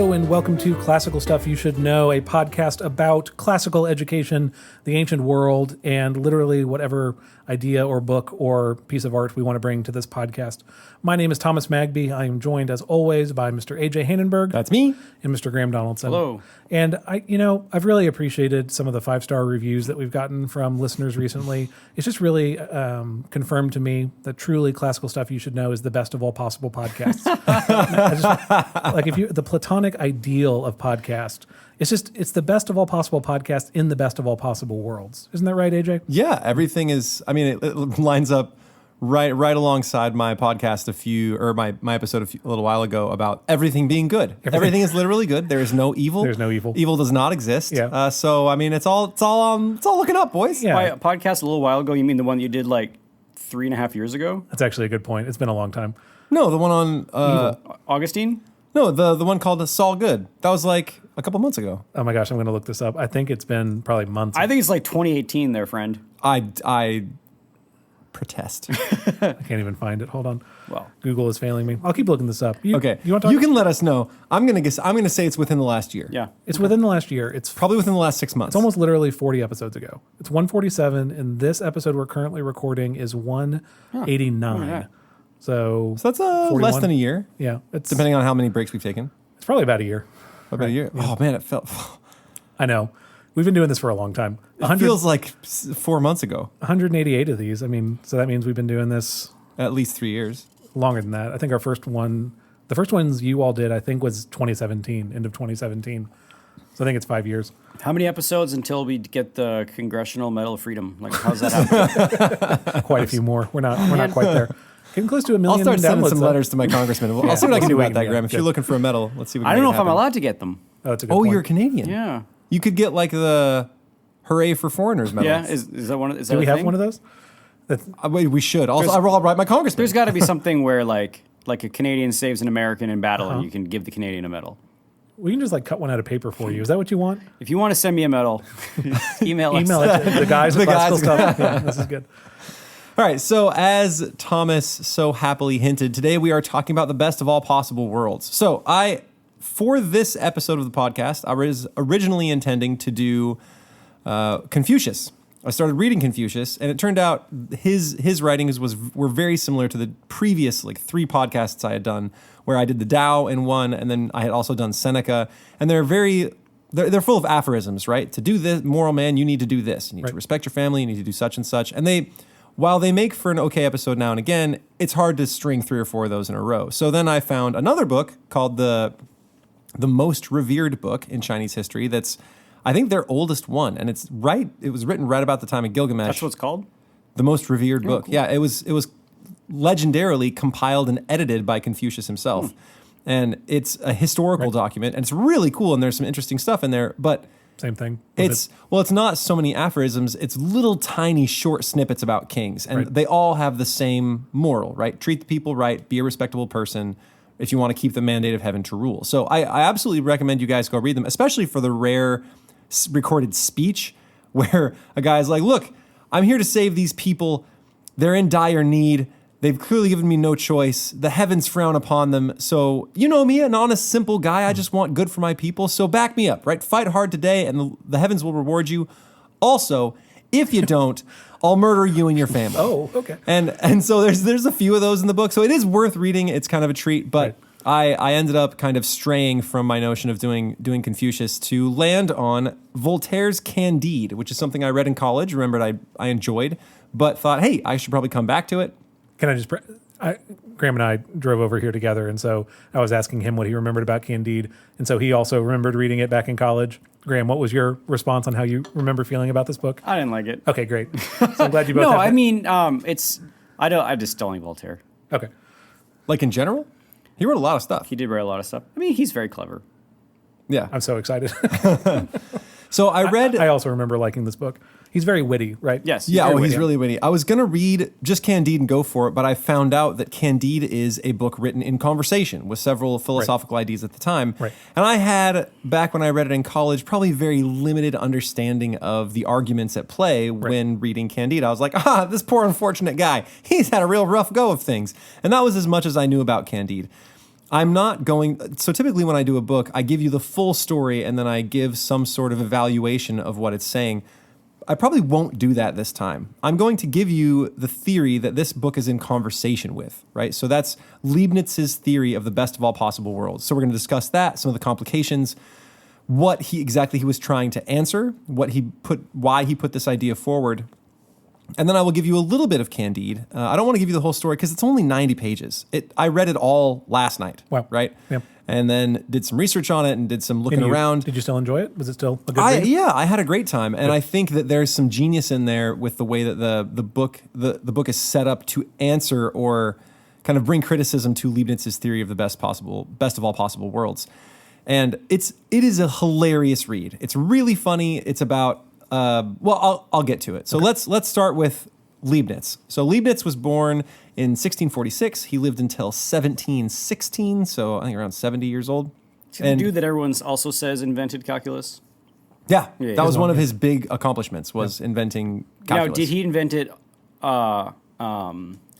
Hello and welcome to Classical Stuff You Should Know, a podcast about classical education, the ancient world, and literally whatever idea or book or piece of art we want to bring to this podcast. My name is Thomas Magby. I am joined, as always, by Mr. AJ Hanenberg. That's me. And Mr. Graham Donaldson. Hello. And I've really appreciated some of the 5-star reviews that we've gotten from listeners recently. It's just really confirmed to me that truly Classical Stuff You Should Know is the best of all possible podcasts. The platonic ideal of podcast, it's the best of all possible podcasts in the best of all possible worlds. Isn't that right, AJ? Yeah, everything is, it lines up right alongside my podcast my episode a little while ago about everything being good. Everything is literally good. There is no evil. There's no evil. Evil does not exist. Yeah. It's all looking up, boys. Yeah. By a podcast a little while ago, you mean the one you did like 3.5 years ago? That's actually a good point. It's been a long time. No, the one on Augustine? No, the one called Saul Good. That was like a couple months ago. Oh my gosh, I'm going to look this up. I think it's been probably months. I think it's like 2018 there, friend. I protest. I can't even find it. Hold on. Well, Google is failing me. I'll keep looking this up. Okay. You want to talk? You can let us know. I'm going to say it's within the last year. yeah. It's within the last year. It's Probably within the last 6 months. It's almost literally 40 episodes ago. It's 147, and this episode we're currently recording is 189. yeah. So that's less 41. than a year. Yeah, it's Depending on how many breaks we've taken. It's probably about a year. About a year. Oh man, it felt. I know. We've been doing this for a long time. It feels like 4 months ago. 188 of these. So that means we've been doing this At least 3 years. longer than that. I think the first ones you all did, I think, was 2017, end of 2017. So I think it's 5 years. How many episodes until we get the Congressional Medal of Freedom? Like, how's that happen? Quite a few more. We're not quite there. Getting close to 1 million. I'll start sending downloads, some though. letters to my congressman. I'll see what I can do about that, Graham. If Good. you're looking for a medal, let's see what we I can don't know make if I'm happen. allowed to get them. Oh, that's a good Oh, point. you're Canadian. Yeah. You could get like the Hooray for Foreigners medal. Yeah. Is that one? Is that Do we a have thing? one of those? We should. I'll write my congressman. There's got to be something where like a Canadian saves an American in battle, and you can give the Canadian a medal. We can just cut one out of paper for you. Is that what you want? If you want to send me a medal, email us. Email it to the guys at The Classical guys. Stuff. Yeah, this is good. All right, so as Thomas so happily hinted, today we are talking about the best of all possible worlds. So for this episode of the podcast, I was originally intending to do Confucius. I started reading Confucius, and it turned out his writings were very similar to the previous 3 podcasts I had done, where I did the Tao in one, and then I had also done Seneca, and they're they're full of aphorisms, right? To do this, moral man, you need to do this. You need to respect your family. You need to do such and such, and while they make for an okay episode now and again, it's hard to string 3 or 4 of those in a row. So then I found another book called the most revered book in Chinese history. That's, I think, their oldest one, and it was written right about the time of Gilgamesh. That's what it's called? The most revered book. Cool. Yeah, it was legendarily compiled and edited by Confucius himself. And it's a historical document, and it's really cool, and there's some interesting stuff in there, but Same thing. it's not so many aphorisms. It's little tiny short snippets about kings, and Right. they all have the same moral, right? Treat the people right, be a respectable person if you want to keep the mandate of heaven to rule. So I absolutely recommend you guys go read them, especially for the rare recorded speech where a guy's like, look, I'm here to save these people. They're in dire need. They've clearly given me no choice. The heavens frown upon them. So, you know me, an honest, simple guy. I just want good for my people. So back me up, right? Fight hard today, and the heavens will reward you. Also, if you don't, I'll murder you and your family. Oh, okay. And so there's a few of those in the book. So it is worth reading. It's kind of a treat. But I ended up kind of straying from my notion of doing Confucius to land on Voltaire's Candide, which is something I read in college, remembered I enjoyed, but thought, hey, I should probably come back to it. Can I just... Graham and I drove over here together, and so I was asking him what he remembered about Candide, and so he also remembered reading it back in college. Graham, what was your response on how you remember feeling about this book? I didn't like it. Okay, great. So I'm glad you both No, have I that. mean, I just don't like Voltaire. Okay. Like in general? He wrote a lot of stuff. He did write a lot of stuff. I mean, he's very clever. Yeah. I'm so excited. So I read... I also remember liking this book. He's very witty, right? Yes. Yeah, very he's witty. really witty. I was going to read just Candide and go for it, but I found out that Candide is a book written in conversation with several philosophical ideas at the time. Right. And I had, back when I read it in college, probably very limited understanding of the arguments at play when reading Candide. I was like, this poor unfortunate guy. He's had a real rough go of things. And that was as much as I knew about Candide. I'm not going. So typically, when I do a book, I give you the full story and then I give some sort of evaluation of what it's saying. I probably won't do that this time. I'm going to give you the theory that this book is in conversation with, right? So that's Leibniz's theory of the best of all possible worlds. So we're going to discuss that, some of the complications, what he was trying to answer, why he put this idea forward. And then I will give you a little bit of Candide. I don't want to give you the whole story because it's only 90 pages. I read it all last night, right? Yeah. And then did some research on it and did some looking around. Did you still enjoy it? Was it still a good read? Yeah, I had a great time. And I think that there's some genius in there with the way that the book is set up to answer or kind of bring criticism to Leibniz's theory of the best of all possible worlds. And it is a hilarious read. It's really funny. It's about I'll get to it. So let's start with Leibniz. So Leibniz was born in 1646. He lived until 1716, so I think around 70 years old. The dude that everyone also says invented calculus? Yeah, that was one of his big accomplishments, was inventing calculus. Now, did he invent it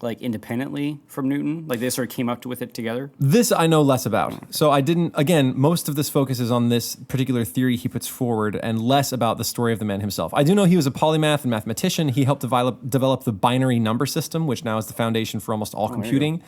like independently from Newton? Like they sort of came up with it together? This I know less about. So I didn't, again, most of this focuses on this particular theory he puts forward and less about the story of the man himself. I do know he was a polymath and mathematician. He helped develop the binary number system, which now is the foundation for almost all computing.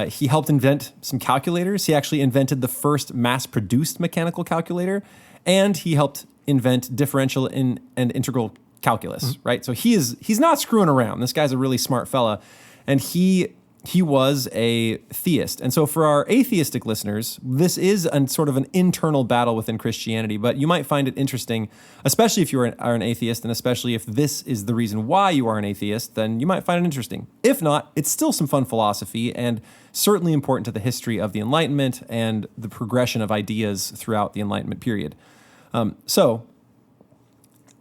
He helped invent some calculators. He actually invented the first mass-produced mechanical calculator, and he helped invent differential and integral calculus, right? So he's not screwing around. This guy's a really smart fella. And he was a theist. And so for our atheistic listeners, this is sort of an internal battle within Christianity, but you might find it interesting, especially if you are an atheist, and especially if this is the reason why you are an atheist, then you might find it interesting. If not, it's still some fun philosophy and certainly important to the history of the Enlightenment and the progression of ideas throughout the Enlightenment period. So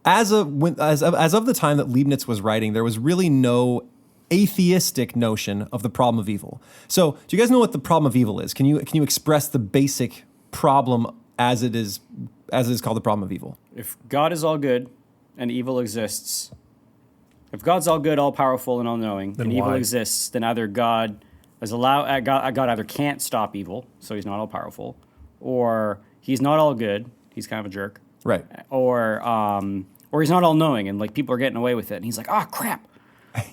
as of the time that Leibniz was writing, there was really no atheistic notion of the problem of evil. So, do you guys know what the problem of evil is? Can you express the basic problem as it is called the problem of evil? If God is all good and evil exists, if God's all good, all powerful, and all knowing, and evil exists, then either God either can't stop evil, so he's not all powerful, or he's not all good, he's kind of a jerk, right? Or he's not all knowing, and like people are getting away with it, and he's like, oh crap.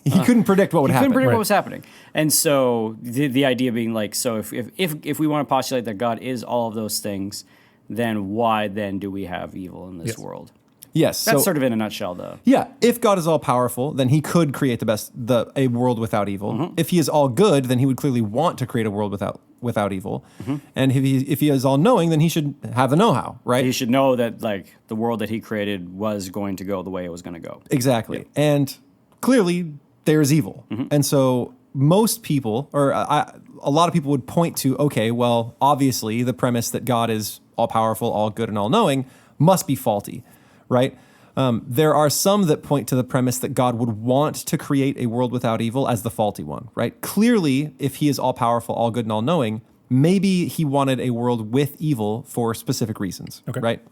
He couldn't predict what would happen. He couldn't predict what was happening. And so the idea being like, so if we want to postulate that God is all of those things, then why then do we have evil in this world? Yes. That's sort of in a nutshell, though. Yeah. If God is all powerful, then he could create a world without evil. Mm-hmm. If he is all good, then he would clearly want to create a world without evil. Mm-hmm. And if he is all knowing, then he should have the know-how, right? He should know that like the world that he created was going to go the way it was going to go. Exactly. Yeah. And clearly, there is evil. Mm-hmm. And so most people, or a lot of people would point to, okay, well, obviously the premise that God is all-powerful, all-good, and all-knowing must be faulty, right? There are some that point to the premise that God would want to create a world without evil as the faulty one, right? Clearly, if he is all-powerful, all-good, and all-knowing, maybe he wanted a world with evil for specific reasons, right?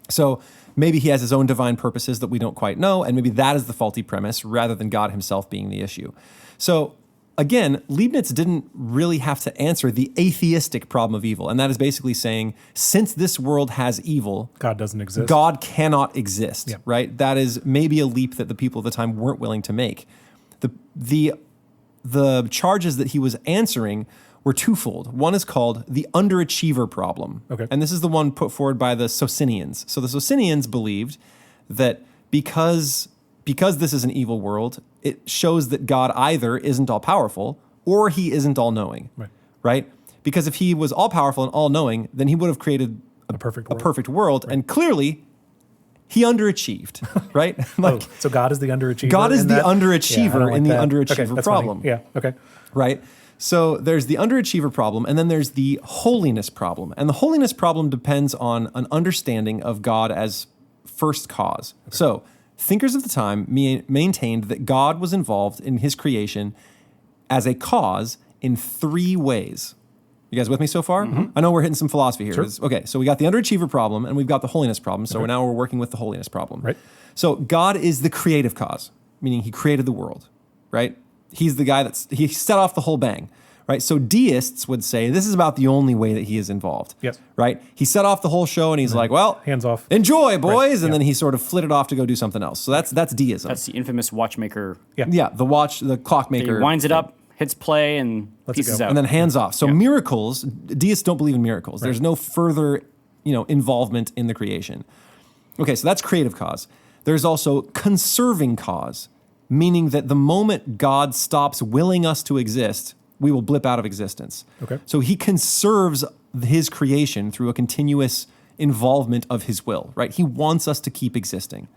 So maybe he has his own divine purposes that we don't quite know, and maybe that is the faulty premise rather than God himself being the issue. So again, Leibniz didn't really have to answer the atheistic problem of evil, and that is basically saying, since this world has evil, God doesn't exist. God cannot exist, right? That is maybe a leap that the people at the time weren't willing to make. The charges that he was answering were twofold. One is called the underachiever problem. Okay. And this is the one put forward by the Socinians. So the Socinians believed that because this is an evil world, it shows that God either isn't all-powerful or he isn't all-knowing, right? Because if he was all-powerful and all-knowing, then he would have created a perfect world, and clearly he underachieved, right? So God is the underachiever? God is the underachiever in the underachiever problem. Funny. Yeah, okay. Right? So there's the underachiever problem, and then there's the holiness problem. And the holiness problem depends on an understanding of God as first cause. Okay. So thinkers of the time maintained that God was involved in his creation as a cause in three ways. You guys with me so far? Mm-hmm. I know we're hitting some philosophy here. Sure. Okay, so we got the underachiever problem, and we've got the holiness problem. So now we're working with the holiness problem. Right. So God is the creative cause, meaning he created the world, right? He's the guy he set off the whole bang, right? So deists would say this is about the only way that he is involved. Yes. Right? He set off the whole show and he's like, well, hands off. enjoy, boys. Right. And Yeah. then he sort of flitted off to go do something else. So that's deism. That's the infamous watchmaker. Yeah, the clockmaker. He winds it up, hits play, and Lets it pieces go. out. and then hands off. So miracles, deists don't believe in miracles. There's no further, involvement in the creation. Okay, so that's creative cause. There's also conserving cause, meaning that the moment God stops willing us to exist, we will blip out of existence. Okay. So he conserves his creation through a continuous involvement of his will, right? He wants us to keep existing,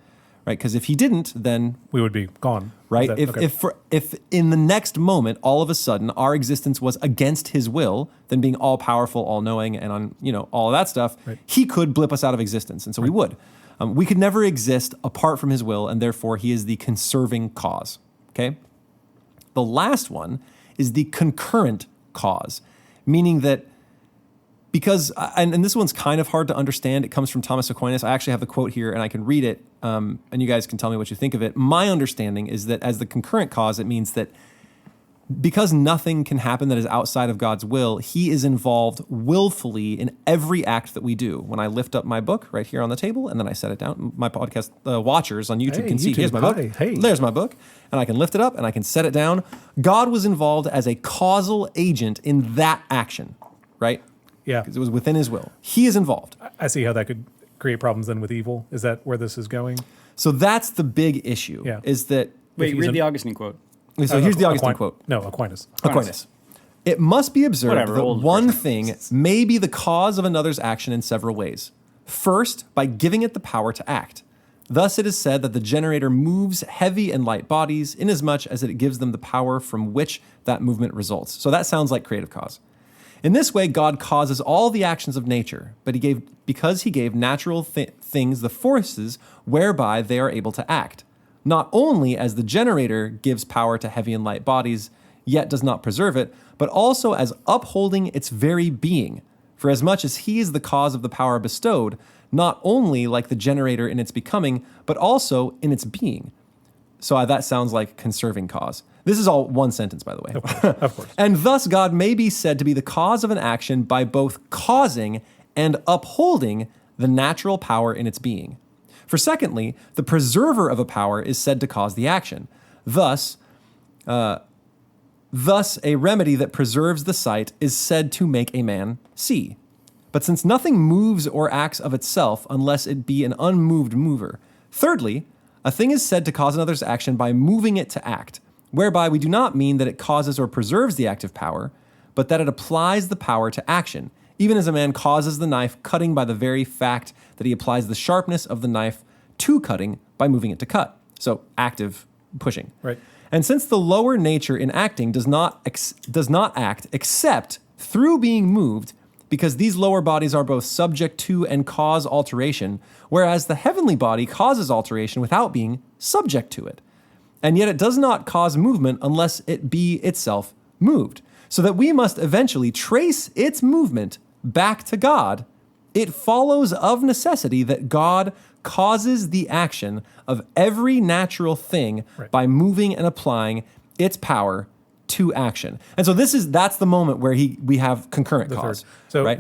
right? Because if he didn't, then We would be gone. right? Is that- If in the next moment, all of a sudden, our existence was against his will, then being all powerful, all knowing, and all of that stuff, Right. he could blip us out of existence, and so we would. We could never exist apart from his will, and therefore he is the conserving cause. Okay. The last one is the concurrent cause, meaning that because, and this one's kind of hard to understand. It comes from Thomas Aquinas. I actually have the quote here, and I can read it, and you guys can tell me what you think of it. My understanding is that as the concurrent cause, it means that because nothing can happen that is outside of God's will, he is involved willfully in every act that we do. When I lift up my book right here on the table, and then I set it down, my podcast watchers on YouTube Hey, can see, YouTube, here's my book. hi, hey. There's my book. And I can lift it up, and I can set it down. God was involved as a causal agent in that action, right? Yeah. Because it was within his will. He is involved. I see how that could create problems then with evil. Is that where this is going? So that's the big issue, Yeah. is that, Wait, he's read an- the Augustine quote. so here's the Augustine quote. No, Aquinas. Aquinas. It must be observed Whatever, that old one version. thing may be the cause of another's action in several ways. First, by giving it the power to act. Thus it is said that the generator moves heavy and light bodies inasmuch as it gives them the power from which that movement results. So that sounds like creative cause. In this way, God causes all the actions of nature, but because he gave natural things the forces whereby they are able to act. Not only as the generator gives power to heavy and light bodies, yet does not preserve it, but also as upholding its very being. For as much as he is the cause of the power bestowed, not only like the generator in its becoming, but also in its being. So that sounds like conserving cause. This is all one sentence, by the way. Of course. And thus God may be said to be the cause of an action by both causing and upholding the natural power in its being. For secondly, the preserver of a power is said to cause the action. Thus, a remedy that preserves the sight is said to make a man see. But since nothing moves or acts of itself unless it be an unmoved mover. Thirdly, a thing is said to cause another's action by moving it to act, whereby we do not mean that it causes or preserves the active power, but that it applies the power to action, even as a man causes the knife cutting by the very fact that he applies the sharpness of the knife to cutting by moving it to cut. So active pushing. Right. And since the lower nature in acting does not act except through being moved, because these lower bodies are both subject to and cause alteration, whereas the heavenly body causes alteration without being subject to it. And yet it does not cause movement unless it be itself moved, so that we must eventually trace its movement back to God. It follows of necessity that God causes the action of every natural thing by moving and applying its power to action. And so that's the moment where we have concurrent cause. So right?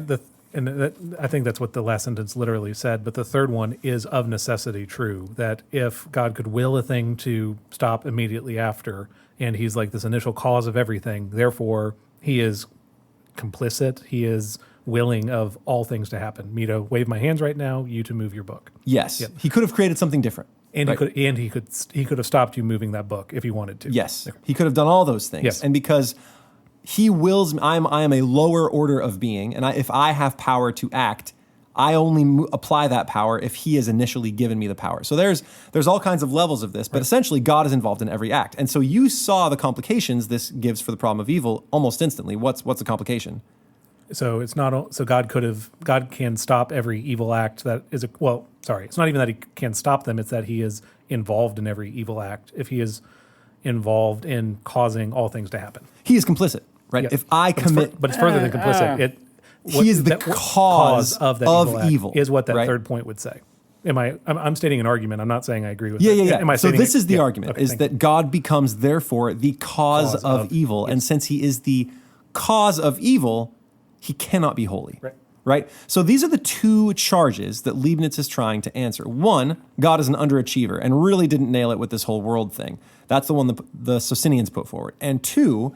I think that's what the last sentence literally said. But the third one is of necessity true, that if God could will a thing to stop immediately after, and he's like this initial cause of everything, therefore he is complicit. He is willing of all things to happen. Me to wave my hands right now, you to move your book. Yes. Yep. He could have created something different. And right? he could have stopped you moving that book if he wanted to. Yes. He could have done all those things. Yes. And because he wills, I am a lower order of being, and if I have power to act, I only apply that power if he has initially given me the power. So there's all kinds of levels of this, but essentially God is involved in every act. And so you saw the complications this gives for the problem of evil almost instantly. What's the complication? So it's not. So God can stop every evil act that is it's not even that he can stop them. It's that he is involved in every evil act. If he is involved in causing all things to happen, he is complicit, right? Yeah. If I commit, but it's further than complicit. He is the cause of that of evil evil, act is what that right? third point would say. I'm stating an argument. I'm not saying I agree with Yeah, it. yeah, yeah. Am I So stating this it? is the Yeah. argument, Okay, is thank that you. God becomes, therefore, the cause of evil. Yes. And since he is the cause of evil, he cannot be holy. Right. Right? So these are the two charges that Leibniz is trying to answer. One, God is an underachiever and really didn't nail it with this whole world thing. That's the one the Socinians put forward. And two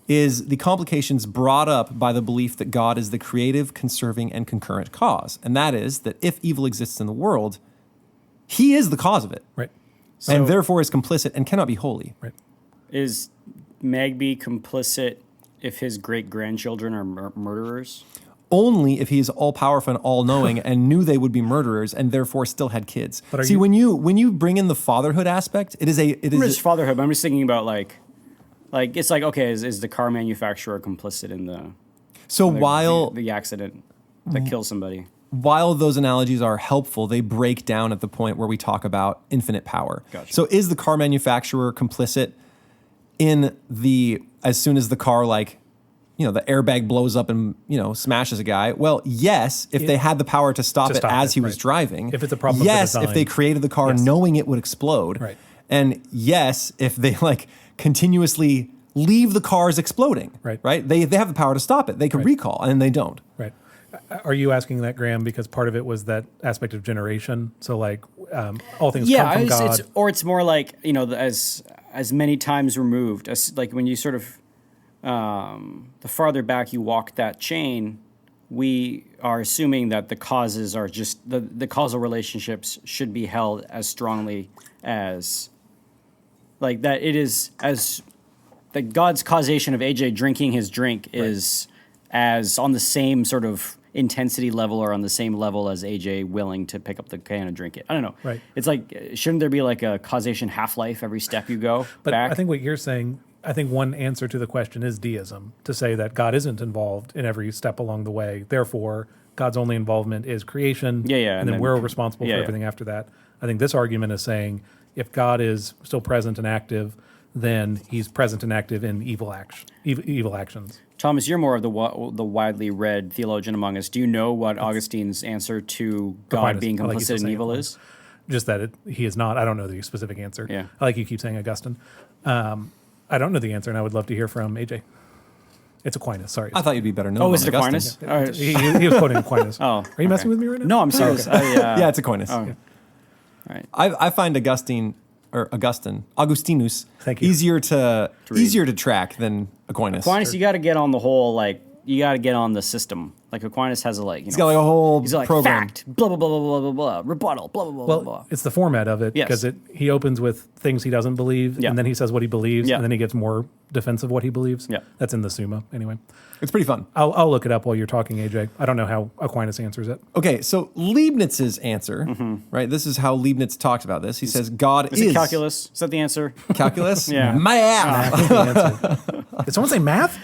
is the complications brought up by the belief that God is the creative, conserving, and concurrent cause. And that is that if evil exists in the world, he is the cause of it. Right. And therefore is complicit and cannot be holy. Right. Is Magby complicit if his great-grandchildren are murderers? Only if he is all-powerful and all-knowing and knew they would be murderers and therefore still had kids. But See, when you bring in the fatherhood aspect, it is Rich fatherhood, but I'm just thinking about like it's like, okay, is the car manufacturer complicit in the accident that kills somebody? While those analogies are helpful, they break down at the point where we talk about infinite power. Gotcha. So is the car manufacturer complicit in as soon as the car, the airbag blows up and, smashes a guy? Well, yes, if they had the power to stop it as he was driving. If it's a problem of the yes, design. if they created the car knowing it would explode. Right. And yes, if they continuously leave the cars exploding. Right? They have the power to stop it. They could recall, and they don't. Right. Are you asking that, Graham, because part of it was that aspect of generation? So all things come from God. It's more like, as many times removed, as like when you sort of the farther back you walk that chain, we are assuming that the causes are just the causal relationships should be held as strongly as that it is as that God's causation of AJ drinking his drink is as on the same sort of intensity level or on the same level as AJ willing to pick up the can and drink it. I don't know. Right. It's like, shouldn't there be like a causation half-life every step you go back? I think what you're saying, I think one answer to the question is deism, to say that God isn't involved in every step along the way. Therefore, God's only involvement is creation. And then we're responsible for everything after that. I think this argument is saying if God is still present and active, then he's present and active in evil actions. Thomas, you're more of the widely read theologian among us. Do you know what Augustine's answer to God Aquinas, being complicit in evil is? Just that he is not. I don't know the specific answer. Yeah. I like you keep saying Augustine. I don't know the answer, and I would love to hear from AJ. It's Aquinas, sorry. I thought you'd be better known. Oh, is it Aquinas? Yeah. He was quoting Aquinas. Oh, are you messing with me right now? No, I'm serious. Okay. Yeah, it's Aquinas. Oh. Yeah. All right. I find Augustinus, Thank you. easier to track than Aquinas. Aquinas, you got to get on the whole, you got to get on the system. Like Aquinas has he's got a whole program. Fact, blah, blah, blah, blah, blah, blah, rebuttal, blah, blah, blah, Well, blah. it's the format of it because he opens with things he doesn't believe, and then he says what he believes, and then he gets more defensive what he believes. Yeah. That's in the Summa, anyway. It's pretty fun. I'll look it up while you're talking, AJ. I don't know how Aquinas answers it. Okay, so Leibniz's answer, right? This is how Leibniz talked about this. He says God is it calculus? Is that the answer? Calculus? Yeah. Math. Did someone say math?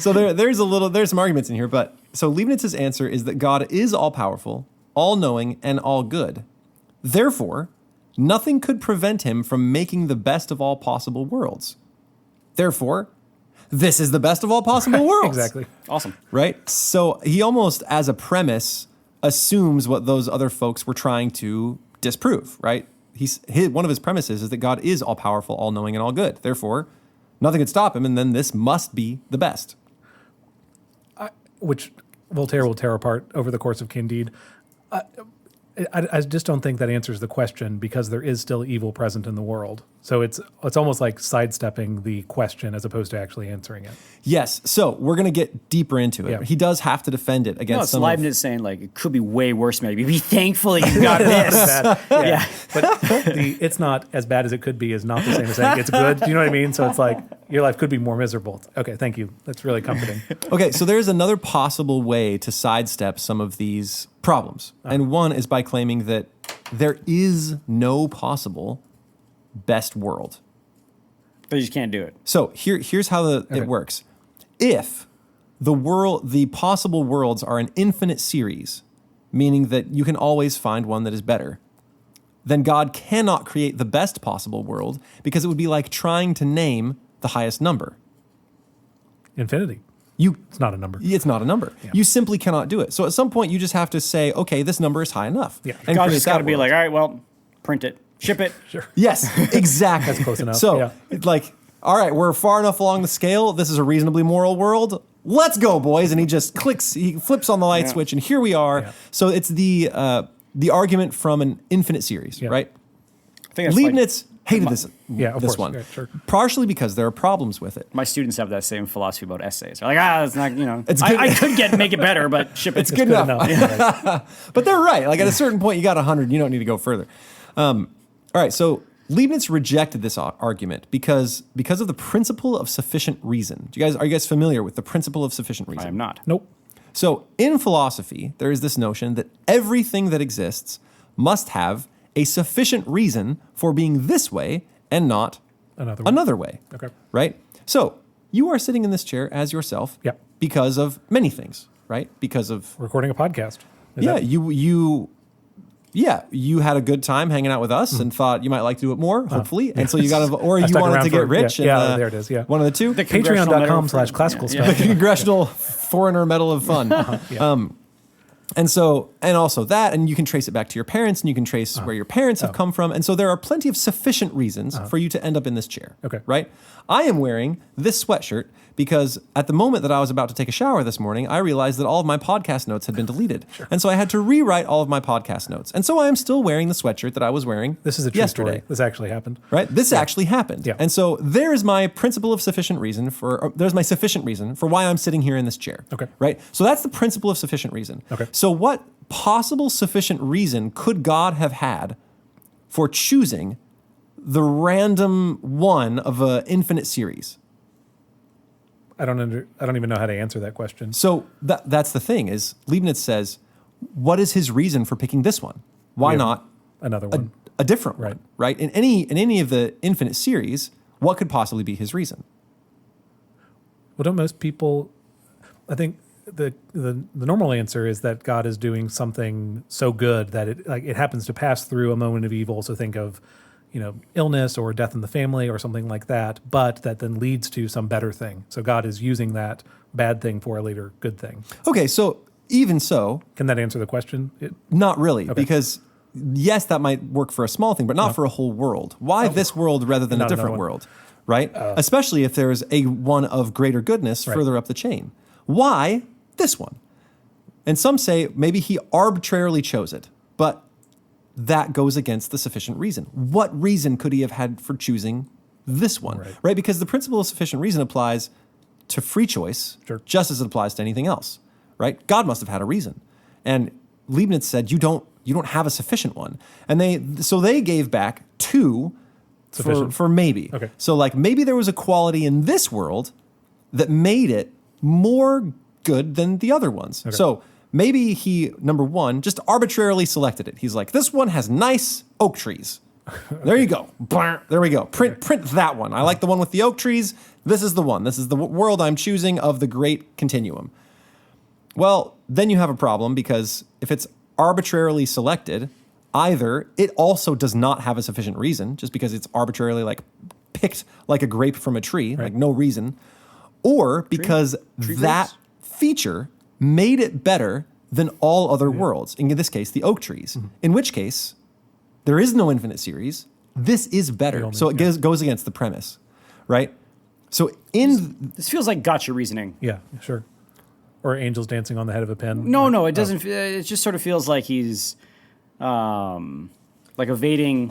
So there's some arguments in here, but so Leibniz's answer is that God is all-powerful, all-knowing, and all-good. Therefore, nothing could prevent him from making the best of all possible worlds. Therefore, this is the best of all possible worlds. Exactly. Awesome. Right? So he almost, as a premise, assumes what those other folks were trying to disprove, right? One of his premises is that God is all-powerful, all-knowing, and all-good. Therefore, nothing could stop him, and then this must be the best. Which Voltaire will tear apart over the course of Candide. I just don't think that answers the question because there is still evil present in the world. So it's almost like sidestepping the question as opposed to actually answering it. Yes. So we're going to get deeper into it. Yeah. He does have to defend it against it's Leibniz saying it could be way worse maybe. Be thankful you got this. Yeah. But it's not as bad as it could be is not the same as saying it's good. Do you know what I mean? So it's like your life could be more miserable. Okay, thank you. That's really comforting. Okay, so there's another possible way to sidestep some of these problems. And one is by claiming that there is no possible best world. But you just can't do it. So here's how it works. If the possible worlds are an infinite series, meaning that you can always find one that is better, then God cannot create the best possible world because it would be like trying to name the highest number. Infinity. It's not a number. It's not a number. Yeah. You simply cannot do it. So at some point, you just have to say, okay, this number is high enough. Yeah. And God just got to be like, all right, well, print it, ship it. Sure. Yes, exactly. That's close enough. So, all right, we're far enough along the scale. This is a reasonably moral world. Let's go, boys. And he just he flips on the light switch, and here we are. Yeah. So it's the argument from an infinite series, right? I think that's Leibniz hated this course. one. Yeah, sure. Partially because there are problems with it. My students have that same philosophy about essays. They're like, it's not, it's good. I could make it better, but ship it. It's good enough. But they're right. Like at a certain point, you got 100. You don't need to go further. All right, so Leibniz rejected this argument because of the principle of sufficient reason. Are you guys familiar with the principle of sufficient reason? I am not. Nope. So in philosophy, there is this notion that everything that exists must have a sufficient reason for being this way and not another way. Okay. Right? So you are sitting in this chair as yourself because of many things, right? Because of recording a podcast. You had a good time hanging out with us and thought you might like to do it more, hopefully. And so you got or you wanted to get rich. There it is. Yeah. One of the two. Patreon.com/classical stuff. The Congressional Foreigner Medal of Fun. And also that, and you can trace it back to your parents, and you can trace where your parents have come from. And so there are plenty of sufficient reasons for you to end up in this chair. Okay. Right? I am wearing this sweatshirt because at the moment that I was about to take a shower this morning, I realized that all of my podcast notes had been deleted. Sure. And so I had to rewrite all of my podcast notes. And so I am still wearing the sweatshirt that I was wearing This is a true story. This actually happened. Right? This actually happened. Yeah. And so there's my principle of sufficient reason there's my sufficient reason for why I'm sitting here in this chair. Okay. Right? So that's the principle of sufficient reason. Okay. So what possible sufficient reason could God have had for choosing the random one of an infinite series? I don't even know how to answer that question. So that's the thing is Leibniz says, what is his reason for picking this one? Why not another one? A different one, right? In any of the infinite series, what could possibly be his reason? Well, don't most people? I think the normal answer is that God is doing something so good that it happens to pass through a moment of evil. So think of illness or death in the family or something like that, but that then leads to some better thing. So God is using that bad thing for a later good thing. Okay, so even so... Can that answer the question? Not really, because yes, that might work for a small thing, but not for a whole world. Why this world rather than a different world, right? Especially if there's a one of greater goodness further up the chain. Why this one? And some say maybe he arbitrarily chose it, but that goes against the sufficient reason. What reason could he have had for choosing this one? Right? Because the principle of sufficient reason applies to free choice just as it applies to anything else. Right? God must have had a reason. And Leibniz said you don't have a sufficient one. And they gave back two for maybe. Okay. So like maybe there was a quality in this world that made it more good than the other ones. Okay. So maybe he, number one, just arbitrarily selected it. He's like, this one has nice oak trees. There you go. There we go. Print that one. I like the one with the oak trees. This is the one. This is the world I'm choosing of the great continuum. Well, then you have a problem because if it's arbitrarily selected, either it also does not have a sufficient reason, just because it's arbitrarily picked like a grape from a tree, like no reason, or because that feature made it better than all other worlds, in this case, the oak trees, in which case, there is no infinite series. This is better. So it goes against the premise, right? So this feels like gotcha reasoning. Yeah, sure. Or angels dancing on the head of a pen. No, it doesn't. It just sort of feels like he's evading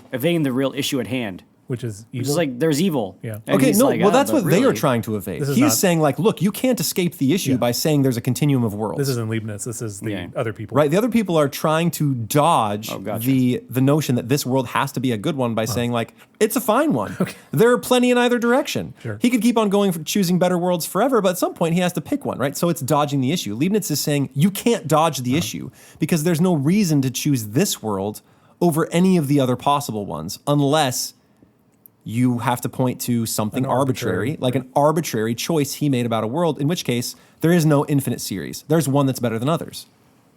the real issue at hand. Which is evil? Just like there's evil. Yeah. Okay, that's what they are trying to evade. He's saying look, you can't escape the issue by saying there's a continuum of worlds. This isn't Leibniz. This is the other people. Right. The other people are trying to dodge the notion that this world has to be a good one by saying it's a fine one. Okay. There are plenty in either direction. Sure. He could keep on going for choosing better worlds forever, but at some point he has to pick one, right? So it's dodging the issue. Leibniz is saying you can't dodge the issue because there's no reason to choose this world over any of the other possible ones unless you have to point to something arbitrary, like an arbitrary choice he made about a world, in which case there is no infinite series. There's one that's better than others.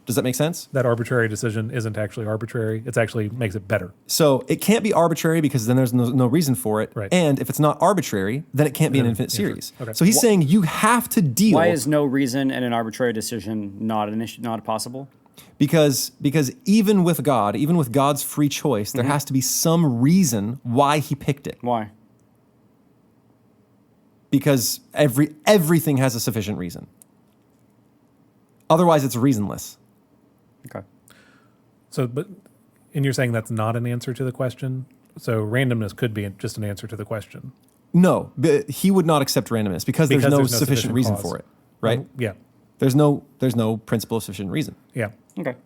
Does that make sense? That arbitrary decision isn't actually arbitrary. It actually makes it better. So it can't be arbitrary because then there's no reason for it. Right. And if it's not arbitrary, then it can't be an infinite series. Sure. Okay. So he's saying you have to deal. Why is no reason and an arbitrary decision not an issue, not possible? Because even with God, even with God's free choice, there has to be some reason why he picked it. Why? because everything has a sufficient reason. Otherwise, it's reasonless. Okay. So, and you're saying that's not an answer to the question? So randomness could be just an answer to the question. No, but he would not accept randomness because there's no sufficient reason cause for it, right? Yeah. There's no principle of sufficient reason. Yeah. Okay.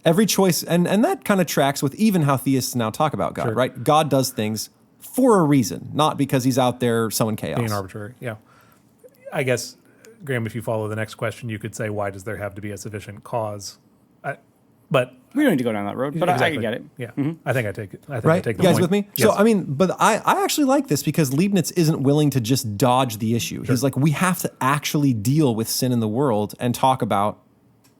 Every choice, and that kind of tracks with even how theists now talk about God, Sure. right? God does things for a reason, not because he's out there sowing chaos. Being arbitrary. Yeah. I guess, Graham, if you follow the next question, you could say, why does there have to be a sufficient cause? But We don't need to go down that road, but I exactly. can get it. Yeah. I think I take it. I think I Right? take You the guys point. with me? Yes. So, I mean, but I actually like this because Leibniz isn't willing to just dodge the issue. He's like, we have to actually deal with sin in the world and talk about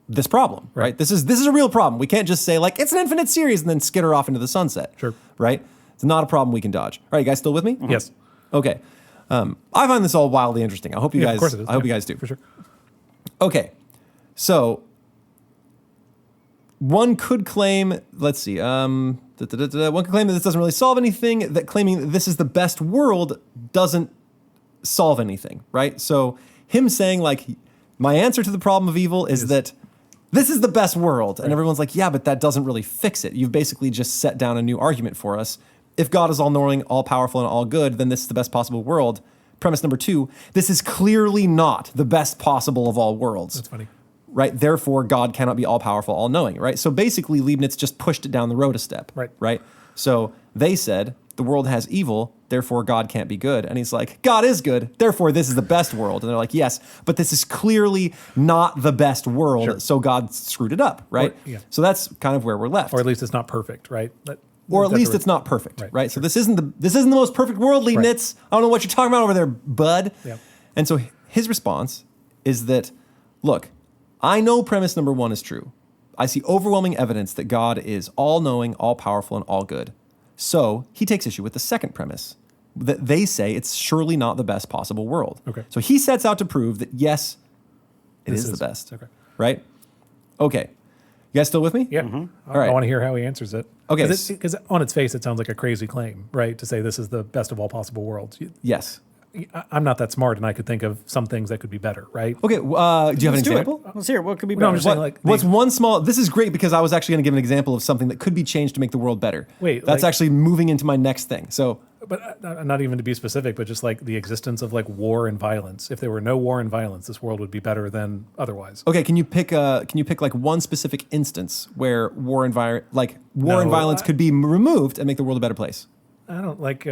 this problem, right? This is a real problem. We can't just say, like, it's an infinite series and then skitter off into the sunset. Sure. Right? It's not a problem we can dodge. All right, you guys still with me? Yes. Okay. I find this all wildly interesting. I hope you Yeah, guys. of course it is. I hope Yeah, you guys do. For sure. Okay. So one could claim. Let's see. One could claim that this doesn't really solve anything. That claiming that this is the best world doesn't solve anything, right? So him saying like, my answer to the problem of evil is that this is the best world, and everyone's like, yeah, but that doesn't really fix it. You've basically just set down a new argument for us. If God is all-knowing, all-powerful, and all-good, then this is the best possible world. Premise number 2, this is clearly not the best possible of all worlds. That's funny. Right? Therefore, God cannot be all-powerful, all-knowing, right? So basically, Leibniz just pushed it down the road a step. Right? So they said, the world has evil, therefore God can't be good. And he's like, God is good, therefore this is the best world. And they're like, yes, but this is clearly not the best world, Sure. so God screwed it up, right? Yeah. So that's kind of where we're left. Or at least it's not perfect, right? Or at least it's not perfect, right? So this isn't the most perfect world, Leibniz. I don't know what you're talking about over there, bud. Yeah. And so his response is that, look, I know premise number 1 is true. I see overwhelming evidence that God is all-knowing, all-powerful, and all-good. So he takes issue with the second premise, that they say it's surely not the best possible world. Okay. So he sets out to prove that, yes, it is the best. Okay. Right? Okay. You guys still with me? Yeah. All I right. want to hear how he answers it. Okay. Because on its face, it sounds like a crazy claim, right? To say this is the best of all possible worlds. Yes. I'm not that smart, and I could think of some things that could be better, right? Okay. Do you have an Let's do it. example? Let's hear it. What could be No, better? I'm just saying, like, What's one small? This is great because I was actually going to give an example of something that could be changed to make the world better. Wait, that's like- actually moving into my next thing. So, But not even to be specific, but just like the existence of like war and violence. If there were no war and violence, this world would be better than otherwise. okay, can you pick like one specific instance where war and violence could be removed and make the world a better place? I don't like.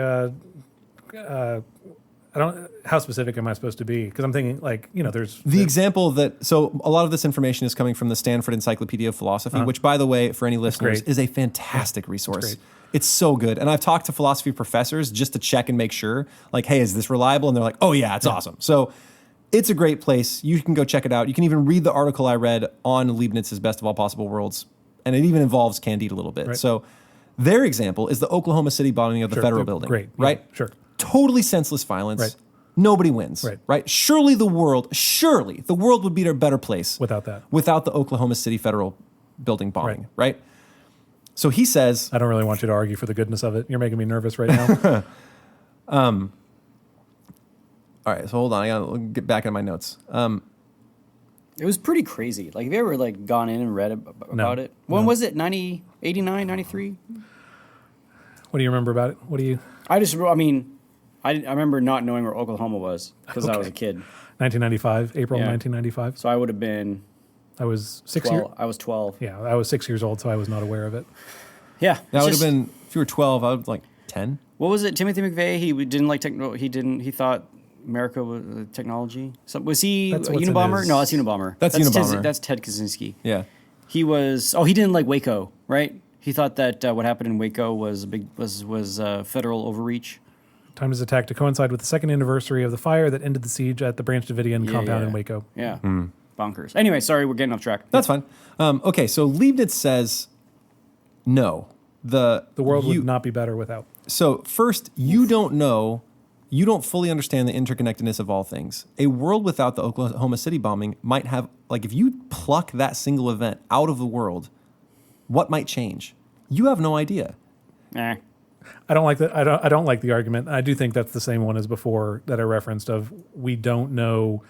I don't. How specific am I supposed to be? Because I'm thinking like there's The example that, so a lot of this information is coming from the Stanford Encyclopedia of Philosophy, which, by the way, for any listeners, great. is a fantastic resource. great. It's so good. And I've talked to philosophy professors just to check and make sure, like, hey, is this reliable? And they're like, oh, yeah, it's awesome. So it's a great place. You can go check it out. You can even read the article I read on Leibniz's Best of All Possible Worlds. And it even involves Candide a little bit. Right. So their example is the Oklahoma City bombing of the Federal Building. Great. Yeah, Right? sure. Totally senseless violence. Right. Nobody wins. Right. Surely the world would be a better place Without that. without the Oklahoma City Federal Building bombing, right? So he says, I don't really want you to argue for the goodness of it. You're making me nervous right now. all right, so hold on, I gotta get back in my notes. It was pretty crazy. Like, have you ever like gone in and read about it? When was it? 90, 89, 93? What do you remember about it? What do you? I remember not knowing where Oklahoma was because I was a kid. 1995, April Yeah. 1995. So I would have been I was 6 12. years. I was 12. Yeah, I was 6 years old, so I was not aware of it. Yeah. That it's would just- have been, if you were 12, I was like 10. What was it? Timothy McVeigh. He didn't like he thought America was technology. So was he a That's what's in Unabomber? his- No, that's Unabomber. That's Unabomber. That's Ted Kaczynski. Yeah. He was. Oh, he didn't like Waco, right? He thought that what happened in Waco was a big was federal overreach. Time is attack to coincide with the second anniversary of the fire that ended the siege at the Branch Davidian compound in Waco. Yeah. Bonkers. Anyway, sorry, we're getting off track. That's fine. Okay, so Leibniz says, no. The world would not be better without. So first, you don't fully understand the interconnectedness of all things. A world without the Oklahoma City bombing might have, like, if you pluck that single event out of the world, what might change? You have no idea. Eh. I don't like the I don't like the argument. I do think that's the same one as before that I referenced of we don't know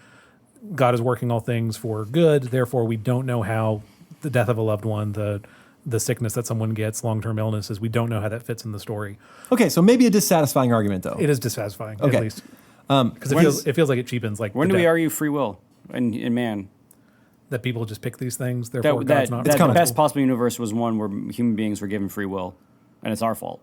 God is working all things for good, therefore we don't know how the death of a loved one, the sickness that someone gets, long-term illnesses, we don't know how that fits in the story. Okay, so maybe a dissatisfying argument though. It is dissatisfying, Okay. at least. Because it feels like it cheapens like When the do we death, argue free will in man? that people just pick these things, therefore God's not That the coming. best possible universe was one where human beings were given free will, and it's our fault.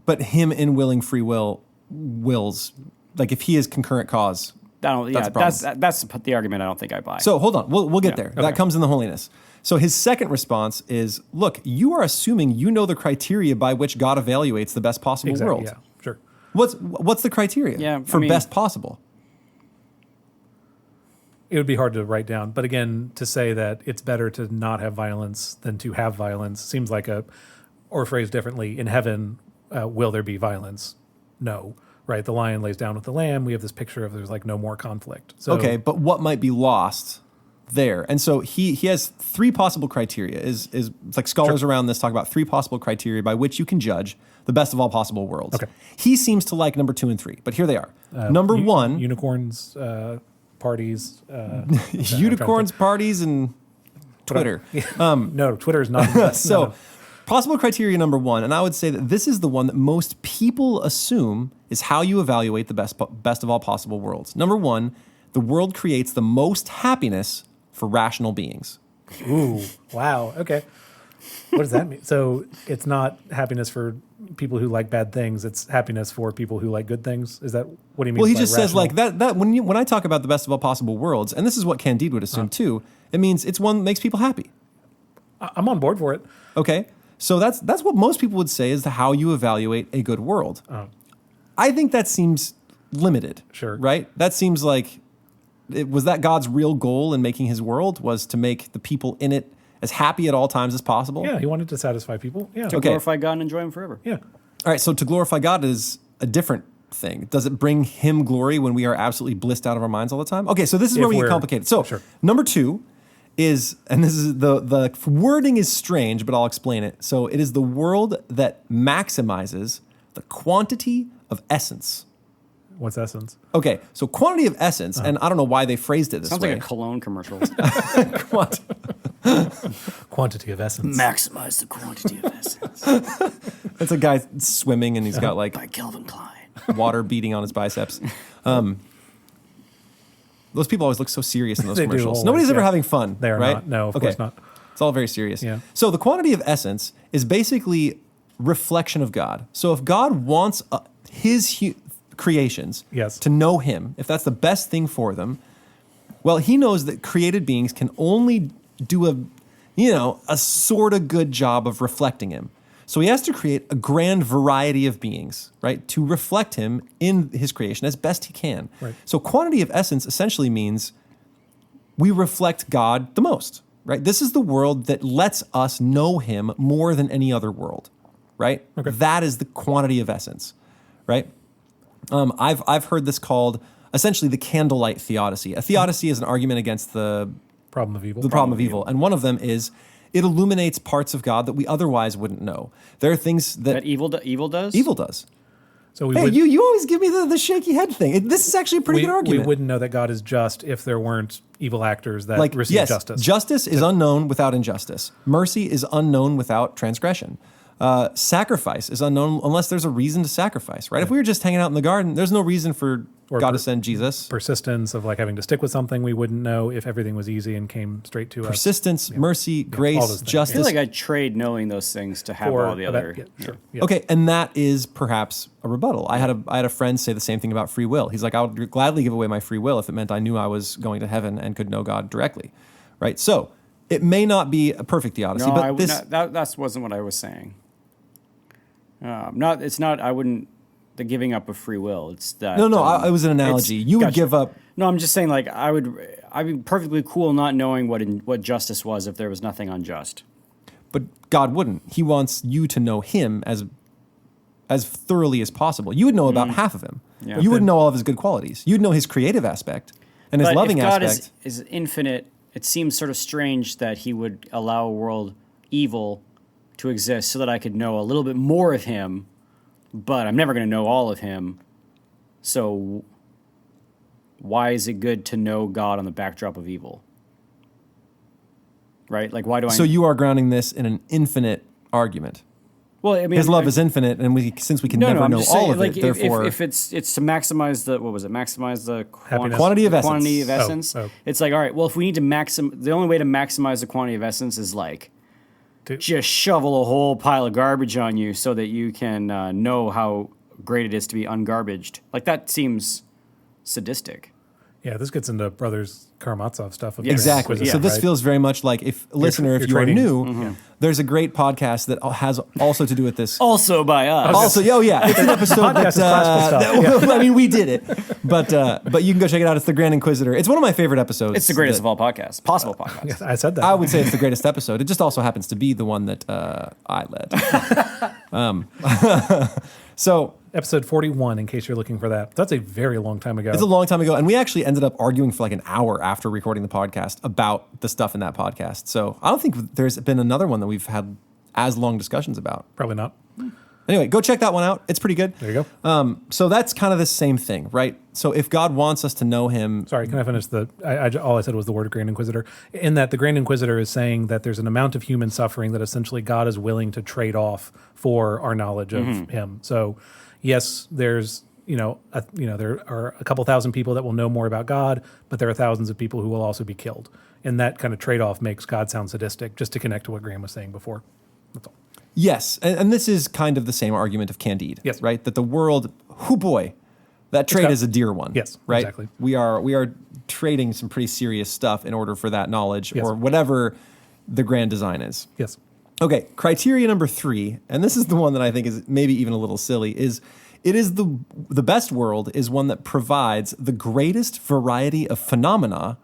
But him in willing free will wills, like if he is concurrent cause. That's the argument I don't think I buy. So hold on, we'll get there. Okay. That comes in the holiness. So his second response is, look, you are assuming you know the criteria by which God evaluates the best possible world. Yeah, sure. What's the criteria for best possible? It would be hard to write down. But again, to say that it's better to not have violence than to have violence seems like or phrased differently, in heaven, will there be violence? No. Right? The lion lays down with the lamb. We have this picture of there's like no more conflict. So, Okay, but what might be lost there? And so he has three possible criteria. Is it's like scholars around this talk about three possible criteria by which you can judge the best of all possible worlds. Okay. He seems to like number 2 and 3, but here they are. Number 1, unicorns, parties. unicorns, parties, and Twitter. No, Twitter is not. So, possible criteria number 1, and I would say that this is the one that most people assume is how you evaluate the best of all possible worlds. Number 1, the world creates the most happiness for rational beings. Ooh, wow. Okay. What does that mean? So it's not happiness for people who like bad things. It's happiness for people who like good things. Is that what he means? Well, he by just says rational? like that when I talk about the best of all possible worlds, and this is what Candide would assume too, it means it's one that makes people happy. I'm on board for it. Okay, so that's what most people would say is how you evaluate a good world. I think that seems limited. Sure. Right? That seems like was that God's real goal in making his world was to make the people in it as happy at all times as possible? Yeah, he wanted to satisfy people. Yeah. To glorify God and enjoy Him forever. Yeah. All right, so to glorify God is a different thing. Does it bring him glory when we are absolutely blissed out of our minds all the time? Okay, so this is where we get complicated. So number 2 is, and this is the wording is strange, but I'll explain it. So it is the world that maximizes the quantity of essence. What's essence? Okay, so quantity of essence, and I don't know why they phrased it this Sounds way. like a cologne commercial. Quantity of essence. Maximize the quantity of essence. It's a guy swimming and he's got like By Calvin Klein. water beating on his biceps. Those people always look so serious in those They do commercials. always, Nobody's ever yeah. having fun, They are right? not. No, of Okay. course not. It's all very serious. Yeah. So the quantity of essence is basically reflection of God. So if God wants his creations Yes. to know him, if that's the best thing for them, well, he knows that created beings can only do a sort of good job of reflecting him. So he has to create a grand variety of beings, right, to reflect him in his creation as best he can. Right. So quantity of essence essentially means we reflect God the most, right? This is the world that lets us know him more than any other world, right? Okay. That is the quantity of essence, right? I've heard this called essentially the candlelight theodicy. A theodicy is an argument against the Problem of evil. problem of evil. And one of them is it illuminates parts of God that we otherwise wouldn't know. There are things that evil does? evil does. So we Hey, would, you always give me the shaky head thing. This is actually a pretty good we argument. wouldn't know that God is just if there weren't evil actors that Like, receive yes, justice. justice is unknown without injustice. Mercy is unknown without transgression. Sacrifice is unknown unless there's a reason to sacrifice, right? If we were just hanging out in the garden, there's no reason for God to send Jesus. Persistence of like having to stick with something we wouldn't know if everything was easy and came straight to us. Persistence, mercy, all grace, those things. I justice. feel like I trade knowing those things to have all the other. Sure. Yeah. Okay, and that is perhaps a rebuttal. I had a friend say the same thing about free will. He's like, I would gladly give away my free will if it meant I knew I was going to heaven and could know God directly, right? So it may not be a perfect theodicy, No, but that wasn't what I was saying. It's not. I wouldn't. The giving up of free will. It's that. no, it was an analogy. You would give up. No, I'm just saying. Like I'd be perfectly cool not knowing what justice was if there was nothing unjust. But God wouldn't. He wants you to know him as thoroughly as possible. You would know about half of him. Yeah. You wouldn't know all of his good qualities. You'd know his creative aspect and his loving if God aspect. is infinite, it seems sort of strange that he would allow a world evil to exist so that I could know a little bit more of him but I'm never going to know all of him. So why is it good to know God on the backdrop of evil? Right? Like, why do I... So you are grounding this in an infinite argument. Well, I mean, his love is infinite, and since we can never I'm know just all saying, of like, it, therefore... If it's to maximize the... What was it? Maximize the quantity of essence. Quantity of essence. Oh. It's like, all right, well, if we need to the only way to maximize the quantity of essence is like... just shovel a whole pile of garbage on you so that you can know how great it is to be ungarbaged. Like, that seems sadistic. Yeah, this gets into Brothers Karamazov stuff. Exactly. Inquisition, So this right? feels very much like, if you are new, Mm-hmm. there's a great podcast that has also to do with this. Also by us. Also, it's an episode Podcast is classical stuff. I mean, we did it, but you can go check it out. It's the Grand Inquisitor. It's one of my favorite episodes. It's the greatest of all podcasts. Possible podcasts. Yes, I said that. I would say it's the greatest episode. It just also happens to be the one that I led. So Episode 41, in case you're looking for that. That's a very long time ago. it's a long time ago, and we actually ended up arguing for like an hour after recording the podcast about the stuff in that podcast. So I don't think there's been another one that we've had as long discussions about. Probably not. Anyway, go check that one out. It's pretty good. There you go. So that's kind of the same thing, right? So if God wants us to know him... Sorry, can I finish all I said was the word Grand Inquisitor. In that the Grand Inquisitor is saying that there's an amount of human suffering that essentially God is willing to trade off for our knowledge of him. So yes, there's, there are a couple thousand people that will know more about God, but there are thousands of people who will also be killed. And that kind of trade-off makes God sound sadistic, just to connect to what Graham was saying before. That's all. Yes, and this is kind of the same argument of Candide, Yes. right? That the world, that trade is a dear one. Yes, right? exactly. We are trading some pretty serious stuff in order for that knowledge Yes. or whatever the grand design is. Yes. Okay, criteria number 3, and this is the one that I think is maybe even a little silly, is the best world is one that provides the greatest variety of phenomena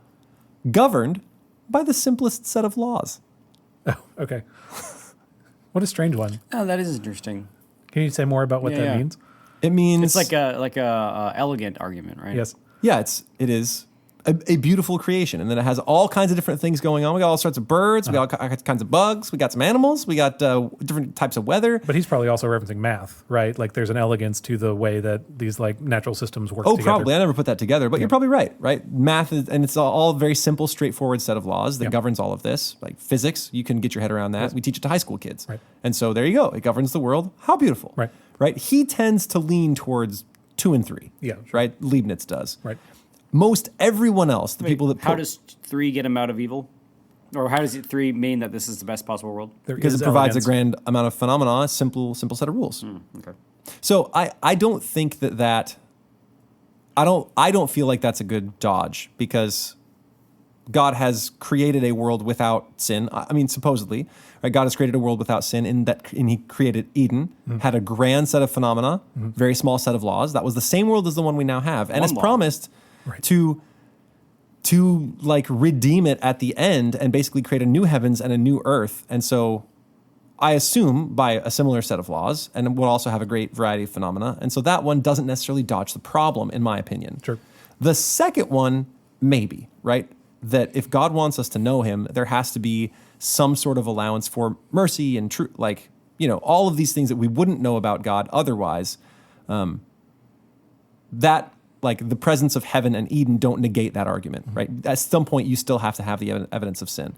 governed by the simplest set of laws. Oh, okay. What a strange one. Oh, that is interesting. Can you say more about what that Yeah. means? It means It's like a elegant argument, right? Yes. yeah, it is a beautiful creation, and then it has all kinds of different things going on. We got all sorts of birds, we got all kinds of bugs, we got some animals, we got different types of weather. But he's probably also referencing math, right? Like there's an elegance to the way that these like natural systems work together. Probably. I never put that together, but you're probably right? Math is, and it's all very simple, straightforward set of laws that governs all of this. Like physics, you can get your head around that. Yes. We teach it to high school kids. Right. And so there you go. It governs the world. How beautiful. Right. Right? He tends to lean towards 2 and 3. Yeah, sure. Right? Leibniz does. Right. Most everyone else, the people that How does 3 get him out of evil? Or how does 3 mean that this is the best possible world? because it provides a grand amount of phenomena, a simple set of rules. Okay. So I don't think that I don't feel like that's a good dodge, because God has created a world without sin. I mean, supposedly, right? God has created a world without sin, and he created Eden, had a grand set of phenomena, very small set of laws. That was the same world as the one we now have, and One has law. promised to like redeem it at the end and basically create a new heavens and a new earth. And so I assume by a similar set of laws, and will also have a great variety of phenomena. And so that one doesn't necessarily dodge the problem, in my opinion. Sure. The second one, maybe, right? That if God wants us to know him, there has to be some sort of allowance for mercy and truth, like, all of these things that we wouldn't know about God otherwise. That, like, the presence of heaven and Eden don't negate that argument, right? At some point, you still have to have the evidence of sin.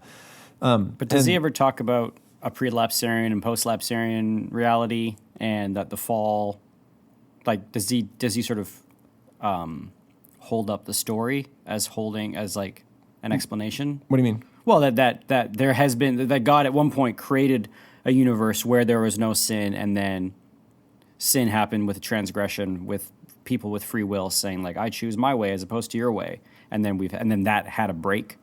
But does he ever talk about a pre-lapsarian and post-lapsarian reality, and that the fall, like, does he sort of hold up the story as like an explanation? What do you mean? Well, that there has been, that God at one point created a universe where there was no sin, and then sin happened with transgression, with people with free will saying, like, I choose my way as opposed to your way, and then that had a break.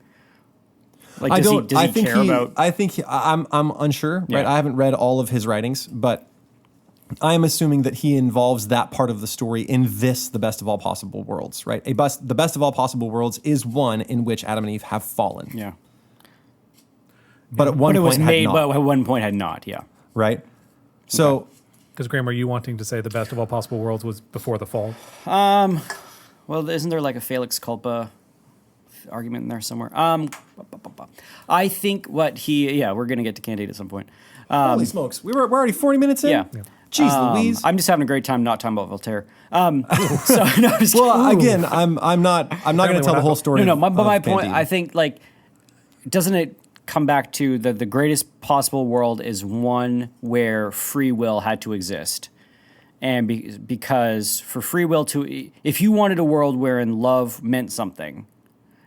Like, does he care about? I think I'm unsure, right? Yeah. I haven't read all of his writings, but I am assuming that he involves that part of the story in this, the best of all possible worlds, right? The best of all possible worlds is one in which Adam and Eve have fallen. Yeah. But at one But it was point made, had but not, at one point had not, yeah. right? So Because Graham, are you wanting to say the best of all possible worlds was before the fall? Well, isn't there like a Felix Culpa argument in there somewhere? I think we're going to get to Candide at some point. holy smokes, we're already 40 minutes in? Yeah. Jeez Louise. I'm just having a great time not talking about Voltaire. So no, just Well, again, I'm not going to tell the whole story. no. But my of point, Candide. I think, like, doesn't it come back to the greatest possible world is one where free will had to exist, and because for free will to, if you wanted a world wherein love meant something,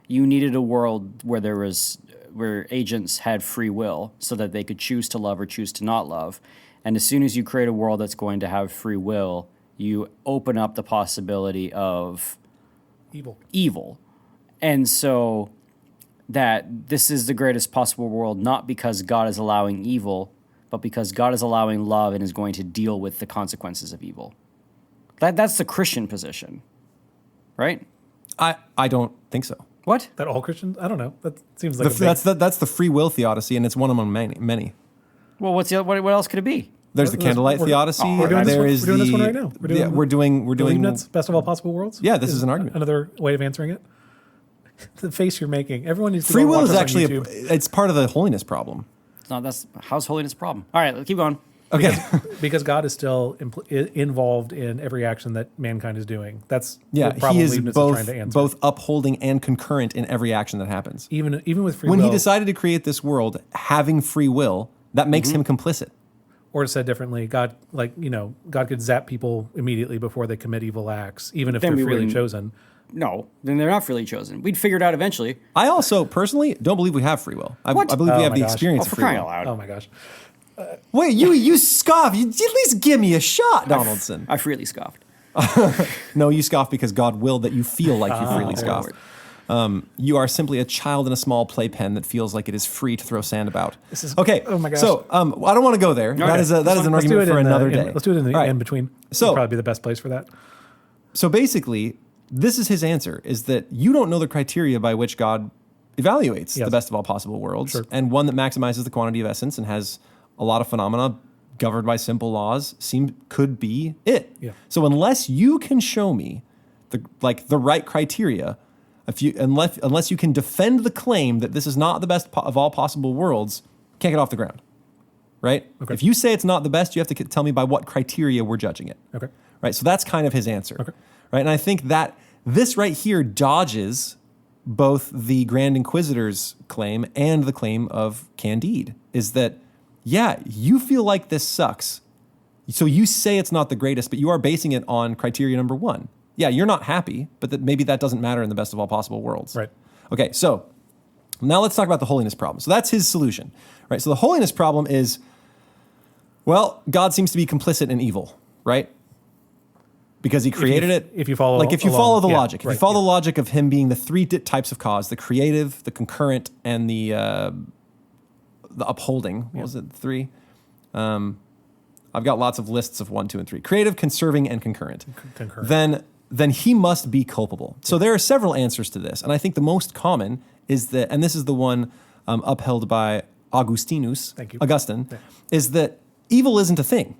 you needed a world where agents had free will so that they could choose to love or choose to not love. And as soon as you create a world that's going to have free will, you open up the possibility of evil. And so that this is the greatest possible world, not because God is allowing evil, but because God is allowing love and is going to deal with the consequences of evil. That's the Christian position, right? I don't think so. What? That all Christians? I don't know. That seems like That's the free will theodicy, and it's one among many. Well, what else could it be? There's the Candlelight theodicy. We're doing There this is one, we're doing the, this one right now. We're doing Leibniz, best of all possible worlds. Yeah, this is an argument. Another way of answering it. The face you're making. Everyone needs to free go will watch is us on actually YouTube. it's part of the holiness problem. No, that's how's holiness a problem? All right, let's keep going. Okay. Because God is still involved in every action that mankind is doing. That's Yeah, the problem he is Leibniz is trying to answer. both upholding and concurrent in every action that happens. Even with free When will. he decided to create this world, having free will, that makes him complicit. Or said differently, God, God could zap people immediately before they commit evil acts, even if Then they're we freely wouldn't- chosen. No, then they're not freely chosen. We'd figure it out eventually. I also personally don't believe we have free will. I What? believe Oh we have my the gosh. experience Oh, of for free crying will. out loud. Oh my gosh. Wait, you scoff. You at least give me a shot, Donaldson. I freely scoffed. No, you scoff because God willed that you feel like you freely scoff. Lord. You are simply a child in a small playpen that feels like it is free to throw sand about. This is- okay. oh my gosh. So I don't want to go there. That is an Let's do argument it for in another day. Let's do it in the All right. in between. So- Would probably be the best place for that. So basically, this is his answer: is that you don't know the criteria by which God evaluates Yes. the best of all possible worlds, Sure. and one that maximizes the quantity of essence and has a lot of phenomena governed by simple laws could be it. Yeah. So unless you can show me the right criteria, unless you can defend the claim that this is not the best of all possible worlds, can't get off the ground. Right? Okay. If you say it's not the best, you have to tell me by what criteria we're judging it. Okay. Right? So that's kind of his answer. Okay. Right? And I think that this right here dodges both the Grand Inquisitor's claim and the claim of Candide, is that, yeah, you feel like this sucks. So you say it's not the greatest, but you are basing it on criteria number one. Yeah, you're not happy, but maybe that doesn't matter in the best of all possible worlds. Right. Okay, so now let's talk about the holiness problem. So that's his solution. Right? So the holiness problem is, well, God seems to be complicit in evil, right? Because he created it. If you follow the yeah, logic, if you right, follow yeah. the logic of him being the three types of cause: the creative, the concurrent, and the upholding. What was it? Three. I've got lots of lists of 1, 2, and 3. Creative, conserving, and concurrent. Concurrent. Then he must be culpable. So there are several answers to this, and I think the most common is that, and this is the one upheld by Augustinus, Thank you. Augustine, Yeah. is that evil isn't a thing.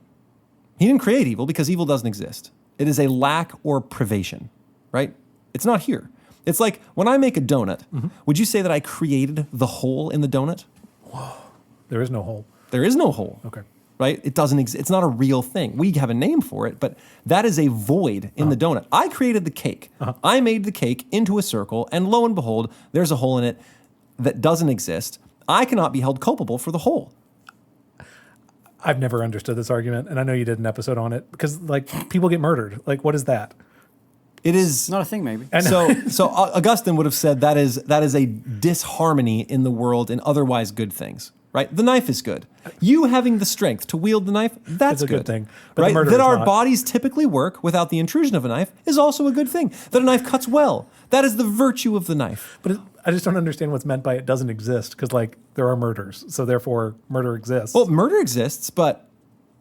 He didn't create evil because evil doesn't exist. It is a lack or privation, right? It's not here. It's like when I make a donut, would you say that I created the hole in the donut? There is no hole. There is no hole. Okay. Right? It doesn't exist. It's not a real thing. We have a name for it, but that is a void in the donut. I created the cake. I made the cake into a circle, and lo and behold, there's a hole in it that doesn't exist. I cannot be held culpable for the hole. I've never understood this argument, and I know you did an episode on it because, people get murdered. What is that? It is It's not a thing, maybe. so Augustine would have said that is a disharmony in the world in otherwise good things. Right? The knife is good. You having the strength to wield the knife, that's It's a good thing. But the Right? murder That is our not. bodies typically work without the intrusion of a knife is also a good thing. That a knife cuts well. That is the virtue of the knife. But I just don't understand what's meant by it doesn't exist because, there are murders. So, therefore, murder exists. Well, murder exists, but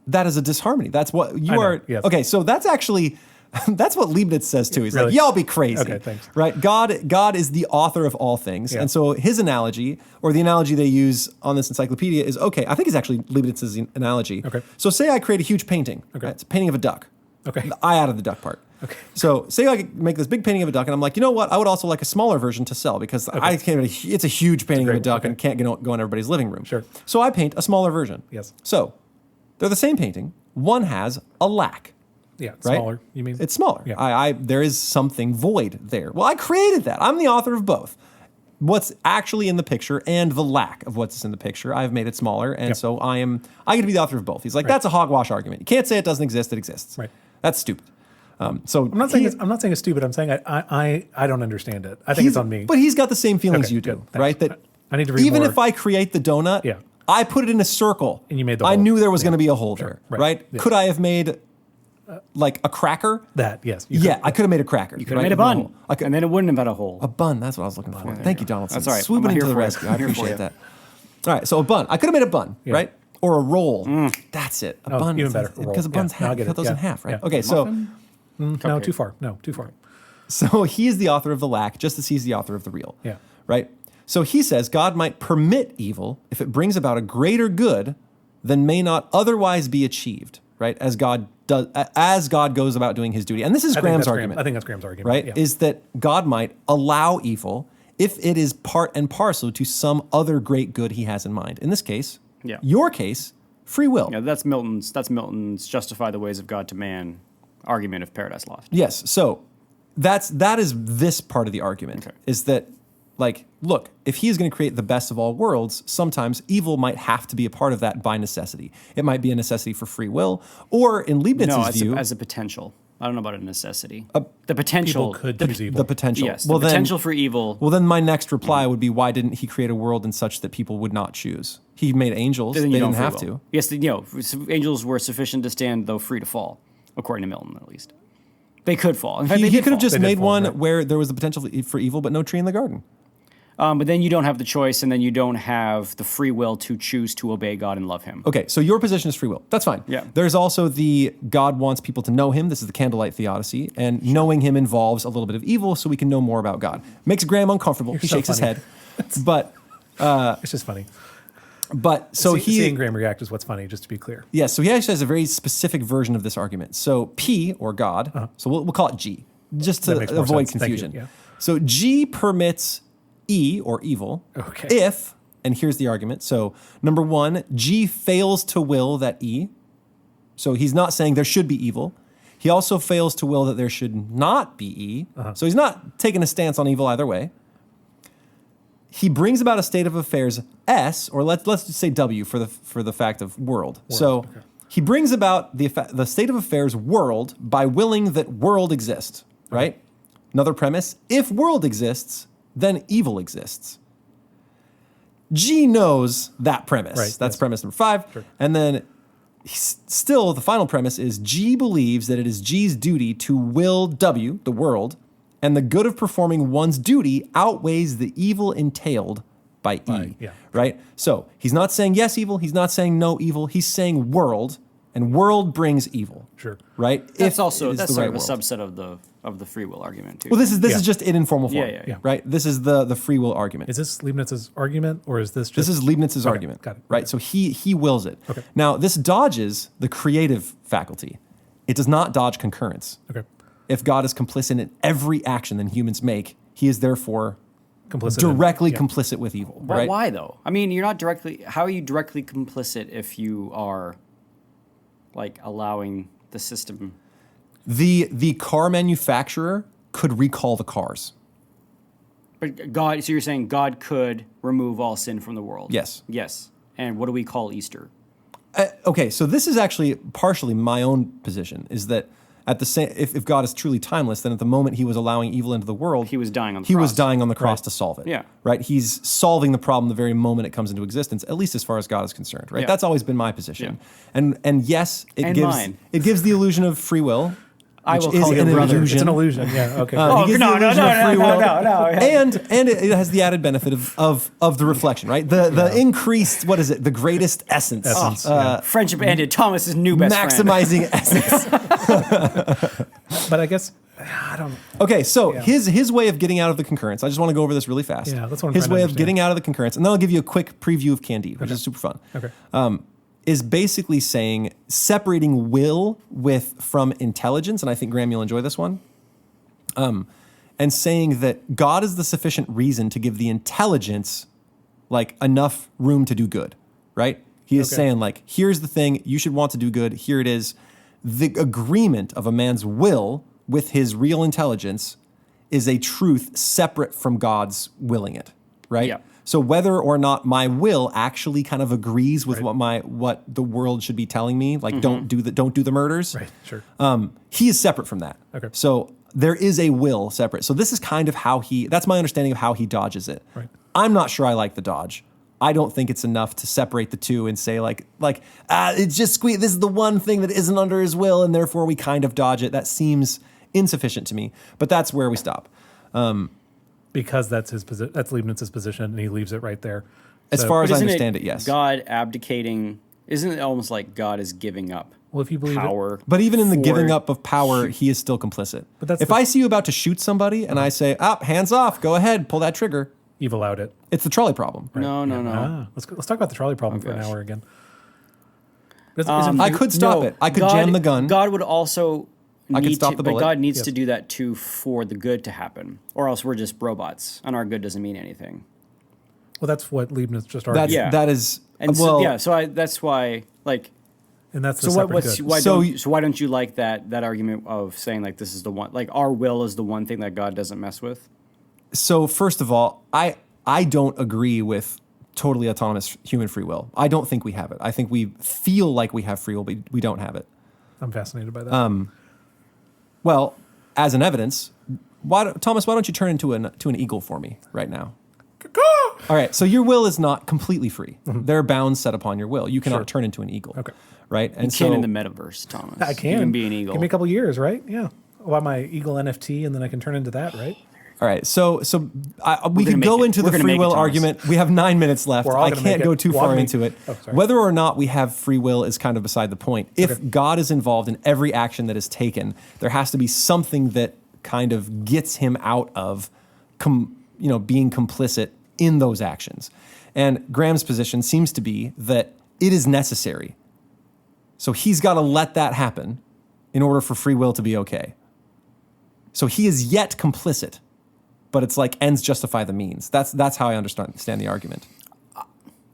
that is a disharmony. That's what you I know, are. yes. Okay, so that's actually that's what Leibniz says too. He's like, Really? y'all be crazy. Okay, thanks. Right? God is the author of all things. Yeah. And so his analogy, or the analogy they use on this encyclopedia is, okay, I think it's actually Leibniz's analogy. Okay. So say I create a huge painting. Okay. Right? It's a painting of a duck. Okay. The eye out of the duck part. Okay. So say I make this big painting of a duck, and I'm like, you know what? I would also like a smaller version to sell because it's a huge painting of a duck and can't go in everybody's living room. Sure. So I paint a smaller version. Yes. So they're the same painting. one has a lack. Yeah, Right? smaller, you mean? It's smaller. Yeah. There is something void there. Well, I created that. I'm the author of both. What's actually in the picture and the lack of what's in the picture, I've made it smaller, and so I get to be the author of both. He's like, that's a hogwash argument. You can't say it doesn't exist; it exists. Right. That's stupid. So I'm not saying it's stupid. I'm saying I don't understand it. I think it's on me. But he's got the same feelings Okay, you do, good. Thanks. right? That I need to read even more. if I create the donut, Yeah. I put it in a circle, And you made the I hole. knew there was Yeah. going to be a hole Sure. there, Right. right? Yeah. Could I have made like a cracker? That yes. I could have made a cracker. You could have made a bun, I could, and then it wouldn't have had a hole. a bun. That's what I was looking for. Thank you, Donaldson. That's all right. Swooping I'm into here the for it. rescue. I I'm here for appreciate you. that. All right, so a bun. I could have made a bun, Yeah. right? Or a roll. That's it. A bun. even better, a roll. Because a bun's Yeah, no, I half. get Cut it. those in Yeah. half, right? Yeah. Okay, so No, Okay. too far. No, too far. so he is the author of the lack, just as he's the author of the real. Yeah. Right? So he says God might permit evil if it brings about a greater good than may not otherwise be achieved, right? As God goes about doing his duty. And this is Graham's argument. I think that's Graham's argument. Right? Yeah. Is that God might allow evil if it is part and parcel to some other great good he has in mind. In this case, Yeah. your case, free will. Yeah, that's Milton's justify the ways of God to man argument of Paradise Lost. Yes. So that is this part of the argument, Okay. is that, like, look, if he is going to create the best of all worlds, sometimes evil might have to be a part of that by necessity. It might be a necessity for free will, or in Leibniz's No, view, as a potential. I don't know about a necessity. The potential. People could the, choose evil. the potential. Yes, Well, the then, potential for evil. well, then my next reply would be, why didn't he create a world in such that people would not choose? He made angels. then They you don't didn't have free will. to. Yes, angels were sufficient to stand, though free to fall, according to Milton, at least. They could fall. In fact, He they did could have fall. just They did made fall, one right. where there was the potential for evil, but no tree in the garden. But then you don't have the choice, and then you don't have the free will to choose to obey God and love Him. Okay, so your position is free will. That's fine. Yeah. There's also the God wants people to know him. This is the Candlelight theodicy. And knowing him involves a little bit of evil so we can know more about God. Makes Graham uncomfortable. He so shakes his funny. head. But It's just funny. so Seeing Graham react is what's funny, just to be clear. yeah, so he actually has a very specific version of this argument. So P, or God, so we'll call it G, just to That makes more avoid sense. Thank you. confusion. Yeah. So G permits E, or evil, Okay. if, and here's the argument. So number one, G fails to will that E. So he's not saying there should be evil. He also fails to will that there should not be E. So he's not taking a stance on evil either way. He brings about a state of affairs S, or let's just say W for the fact of world. So okay. he brings about the state of affairs world by willing that world exists, right? Another premise: if world exists, then evil exists. G knows that premise. Right, That's yes. premise number 5. Sure. And then still, the final premise is G believes that it is G's duty to will W, the world, and the good of performing one's duty outweighs the evil entailed by E. yeah. Right? So he's not saying yes evil, he's not saying no evil, he's saying world, and world brings evil. Sure. Right? That's If it also is that's the sort right of a world. subset of the free will argument too. Well, this Yeah. is just in informal form. Yeah. Right? This is the free will argument. Is this Leibniz's argument, or is this just... This is Leibniz's Okay, argument. got it. Right? Okay. So he wills it. Okay. Now, this dodges the creative faculty. It does not dodge concurrence. Okay. If God is complicit in every action that humans make, he is therefore Complicit in- directly yeah. complicit with evil. But Right? why though? I mean, you're not directly. How are you directly complicit if you are like allowing the system? The car manufacturer could recall the cars. But God. So you're saying God could remove all sin from the world? Yes. Yes. And what do we call Easter? Okay, so this is actually partially my own position, is that at the same, if God is truly timeless, then at the moment he was allowing evil into the world, He was dying on the he was cross. dying on the cross Right. to solve it. Yeah. Right? He's solving the problem the very moment it comes into existence, at least as far as God is concerned. Right? Yeah. That's always been my position. And yes, it And gives mine. it gives the illusion of free will. I which will is call your an brother. illusion. It's an illusion. Yeah. Okay. It gives the no, illusion of free will. no. And it has the added benefit of the reflection, right? The increased, what is it? The greatest essence. Essence, yeah. Friendship ended. Thomas's new best friend. Maximizing essence. But I guess I don't. Okay, so Yeah. his way of getting out of the concurrence, I just want to go over this really fast. Yeah, that's what I'm his trying to way of understand. getting out of the concurrence, and then I'll give you a quick preview of Candide, which is super fun. Okay. Is basically saying separating will from intelligence, and I think Graham, you'll enjoy this one. And saying that God is the sufficient reason to give the intelligence like enough room to do good, right? He is saying, like, here's the thing, you should want to do good, here it is. The agreement of a man's will with his real intelligence is a truth separate from God's willing it, right? Yeah. So whether or not my will actually kind of agrees with what the world should be telling me, like don't do the murders. Right, sure. He is separate from that. Okay. So there is a will separate. So this is kind of how that's my understanding of how he dodges it. Right. I'm not sure I like the dodge. I don't think it's enough to separate the two and say it's just this is the one thing that isn't under his will and therefore we kind of dodge it. That seems insufficient to me, but that's where we stop. Because that's that's Leibniz's position, and he leaves it right there. As far as I Isn't understand it, yes. God abdicating, isn't it almost like God is giving up Well, if you believe power? But even in the for- giving up of power, he is still complicit. But that's if I see you about to shoot somebody and I say, hands off, go ahead, pull that trigger, you've allowed it. it's the trolley problem. No. Let's talk about the trolley problem for an gosh. hour again. I could stop it. I could jam the gun. God would also need stop to, the but bullet. God needs Yes. to do that too for the good to happen, or else we're just robots, and our good doesn't mean anything. Well, that's what Leibniz just argued. That's, Yeah. That is, And that's why, like, And that's the so separate what's good. why don't you like that argument of saying like this is the one, like our will is the one thing that God doesn't mess with? so first of all, I don't agree with totally autonomous human free will. I don't think we have it. I think we feel like we have free will, but we don't have it. I'm fascinated by that. Well, as an evidence, Thomas, why don't you turn into an eagle for me right now? All right, so your will is not completely free. There are bounds set upon your will. You cannot turn into an eagle. Okay. Right? And You can in the metaverse, Thomas. I can. You can be an eagle. Give me a couple years, right? Yeah. I'll buy my eagle NFT, and then I can turn into that, right? all right, so we can make go it. into We're the gonna free make it, will Thomas. argument. We have 9 minutes left. We're all I gonna can't make go it. too Well, far I mean- into it. Oh, sorry. Whether or not we have free will is kind of beside the point. If God is involved in every action that is taken, there has to be something that kind of gets him out of being complicit in those actions. And Graham's position seems to be that it is necessary. So he's got to let that happen in order for free will to be okay. So he is yet complicit, but it's like ends justify the means. That's how I understand the argument.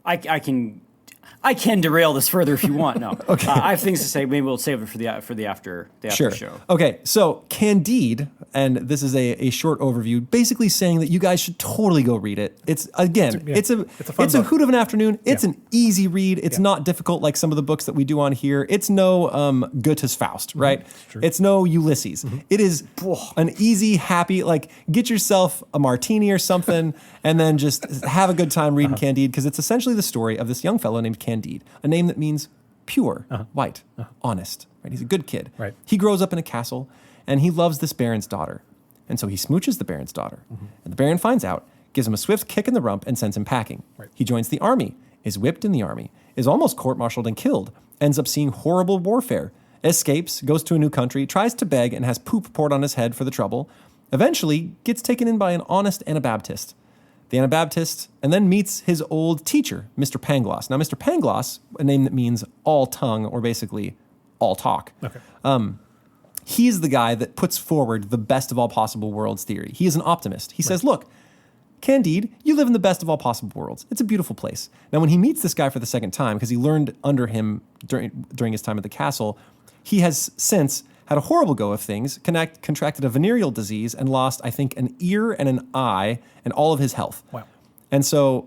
I can derail this further if you want. No. Okay. I have things to say. Maybe we'll save it for the after Sure. show. Okay, so Candide, and this is a short overview, basically saying that you guys should totally go read it. It's a fun book. hoot of an afternoon. It's an easy read. It's not difficult like some of the books that we do on here. It's no Goethe's Faust, right? true. It's no Ulysses. It is an easy, happy, like get yourself a martini or something, and then just have a good time reading Candide, because it's essentially the story of this young fellow named Candide, a name that means pure, white, honest. Right? He's a good kid. Right. He grows up in a castle, and he loves this baron's daughter. And so he smooches the baron's daughter. And the baron finds out, gives him a swift kick in the rump, and sends him packing. Right. He joins the army, is whipped in the army, is almost court-martialed and killed, ends up seeing horrible warfare, escapes, goes to a new country, tries to beg, and has poop poured on his head for the trouble, eventually gets taken in by an honest Anabaptist. The Anabaptist, and then meets his old teacher, Mr. Pangloss. Now, Mr. Pangloss, a name that means all tongue, or basically all talk. Okay. He's the guy that puts forward the best of all possible worlds theory. He is an optimist. He says, look, Candide, you live in the best of all possible worlds. It's a beautiful place. Now, when he meets this guy for the second time, because he learned under him during his time at the castle, he has since had a horrible go of things, contracted a venereal disease, and lost, I think, an ear and an eye and all of his health. Wow. And so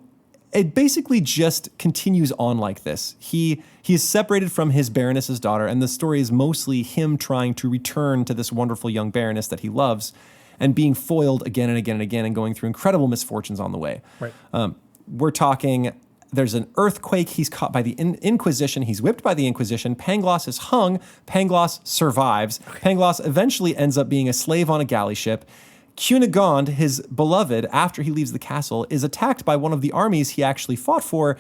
it basically just continues on like this. He is separated from his baroness's daughter, and the story is mostly him trying to return to this wonderful young baroness that he loves and being foiled again and again and again and going through incredible misfortunes on the way. Right. We're talking, there's an earthquake, he's caught by the Inquisition, he's whipped by the Inquisition, Pangloss is hung, Pangloss survives, Pangloss eventually ends up being a slave on a galley ship. Cunegonde, his beloved, after he leaves the castle, is attacked by one of the armies he actually fought for,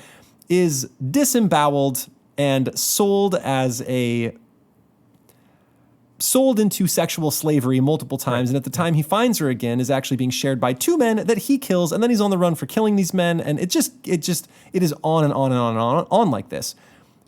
is disemboweled and sold into sexual slavery multiple times, and at the time he finds her again is actually being shared by two men that he kills, and then he's on the run for killing these men, and it is on and on and on and on like this.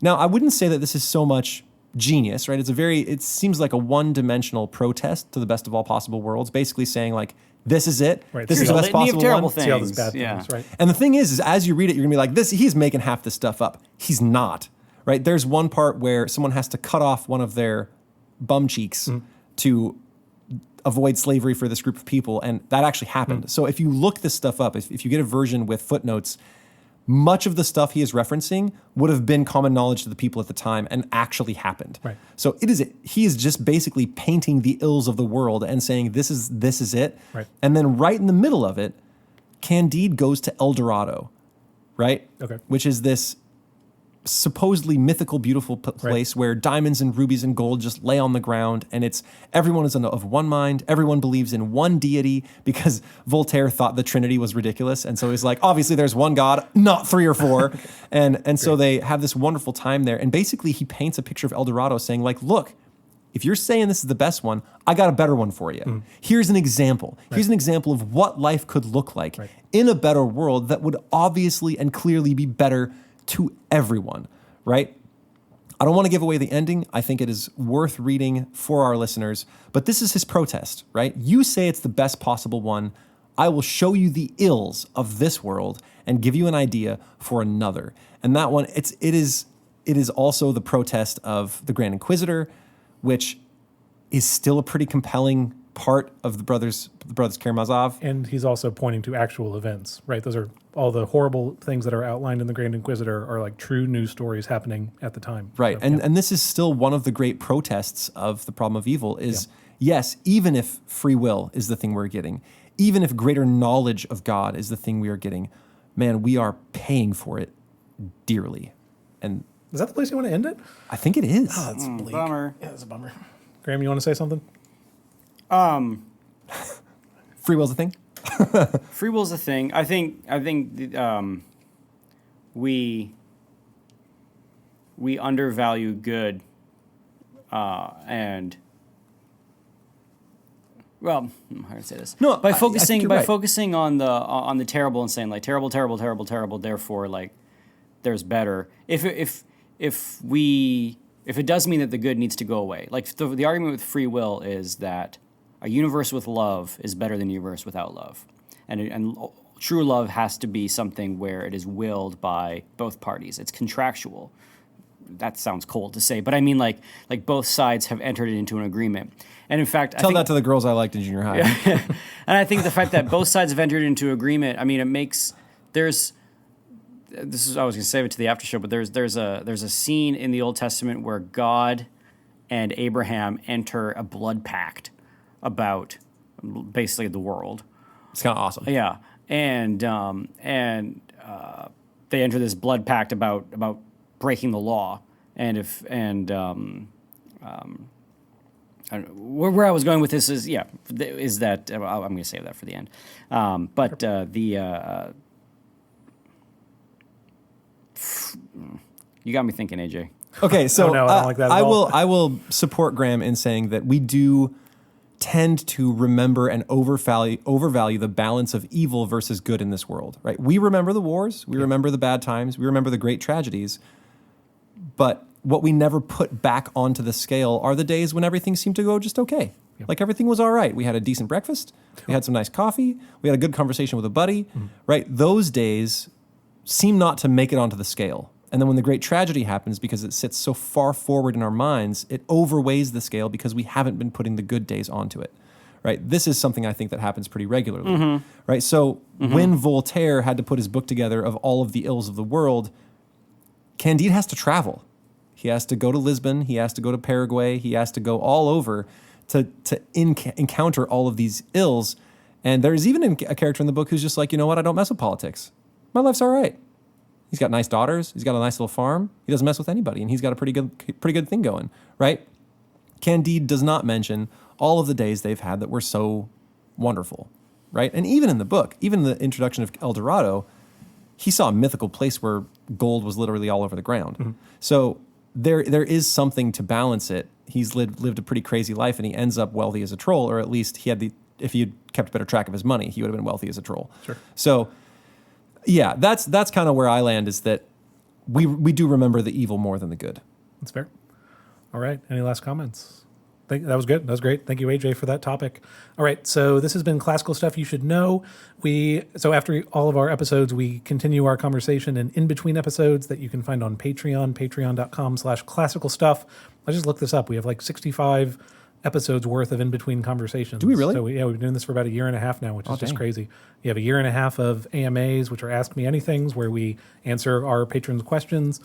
Now, I wouldn't say that this is so much genius, right? It seems like a one-dimensional protest to the best of all possible worlds, basically saying like, this is it. Right. This is Here's the a best litany of possible terrible one. things. See all those bad Yeah. things, right? And the thing is as you read it, you're gonna be like, he's making half this stuff up. He's not, right? There's one part where someone has to cut off one of their bum cheeks to avoid slavery for this group of people, and that actually happened. So if you look this stuff up, if you get a version with footnotes, much of the stuff he is referencing would have been common knowledge to the people at the time and actually happened. Right. So he is just basically painting the ills of the world and saying this is it. Right. And then right in the middle of it, Candide goes to El Dorado, right? Okay. Which is this supposedly mythical, beautiful place where diamonds and rubies and gold just lay on the ground, and everyone is of one mind. Everyone believes in one deity because Voltaire thought the Trinity was ridiculous, and so he's like, obviously there's one God, not three or four, and so they have this wonderful time there. And basically, he paints a picture of El Dorado, saying like, look, if you're saying this is the best one, I got a better one for you. Here's an example. Here's an example of what life could look like in a better world that would obviously and clearly be better to everyone, right? I don't want to give away the ending. I think it is worth reading for our listeners, but this is his protest, right? You say it's the best possible one. I will show you the ills of this world and give you an idea for another. And that one, it is also the protest of the Grand Inquisitor, which is still a pretty compelling part of the brothers Karamazov. And he's also pointing to actual events, right? Those are all the horrible things that are outlined in the Grand Inquisitor are like true news stories happening at the time. Right. So, and this is still one of the great protests of the problem of evil is, yes, even if free will is the thing we're getting, even if greater knowledge of God is the thing we are getting, man, we are paying for it dearly. And is that the place you want to end it? I think it is. Oh, that's bleak. Bummer. Yeah, that's a bummer. Graham, you want to say something? Free will's a thing? Free will's a thing. I think we undervalue good, and well, how do I say this? No, by I think focusing you're right. focusing on the terrible and saying like terrible, terrible, terrible, terrible. Therefore, like there's better. If it does mean that the good needs to go away, like the argument with free will is that a universe with love is better than a universe without love. And true love has to be something where it is willed by both parties. It's contractual. That sounds cold to say, but I mean like both sides have entered into an agreement. And in fact, Tell that to the girls I liked in junior high. and I think the fact that both sides have entered into agreement, I mean, it makes I was going to save it to the after show, but there's a scene in the Old Testament where God and Abraham enter a blood pact about basically the world. It's kind of awesome. Yeah, and they enter this blood pact about breaking the law, where I was going with this is that I'm going to save that for the end. You got me thinking, AJ. Okay, so no, I don't like that at all. I will support Graham in saying that we do tend to remember and overvalue the balance of evil versus good in this world, right? We remember the wars, we remember the bad times, we remember the great tragedies, but what we never put back onto the scale are the days when everything seemed to go just okay. Yep. Like everything was all right. We had a decent breakfast, we had some nice coffee, we had a good conversation with a buddy, right? Those days seem not to make it onto the scale. And then when the great tragedy happens, because it sits so far forward in our minds, it overweighs the scale because we haven't been putting the good days onto it, right? This is something I think that happens pretty regularly, right? So when Voltaire had to put his book together of all of the ills of the world, Candide has to travel. He has to go to Lisbon. He has to go to Paraguay. He has to go all over to encounter all of these ills. And there's even a character in the book who's just like, you know what? I don't mess with politics. My life's all right. He's got nice daughters. He's got a nice little farm. He doesn't mess with anybody, and he's got a pretty good thing going, right? Candide does not mention all of the days they've had that were so wonderful, right? And even in the book, even in the introduction of El Dorado, he saw a mythical place where gold was literally all over the ground. So there is something to balance it. He's lived a pretty crazy life, and he ends up wealthy as a troll, or at least if he had kept better track of his money, he would have been wealthy as a troll. Sure. So yeah, that's kind of where I land, is that we do remember the evil more than the good. That's fair. All right. Any last comments? That was good. That was great. Thank you, AJ, for that topic. All right. So this has been Classical Stuff You Should Know. So after all of our episodes, we continue our conversation in between episodes that you can find on Patreon, patreon.com/classical stuff. I just looked this up. We have like 65 episodes worth of in-between conversations. Do we really? So we've been doing this for about a year and a half now, which is just crazy. You have a year and a half of AMAs, which are Ask Me Anythings, where we answer our patrons' questions.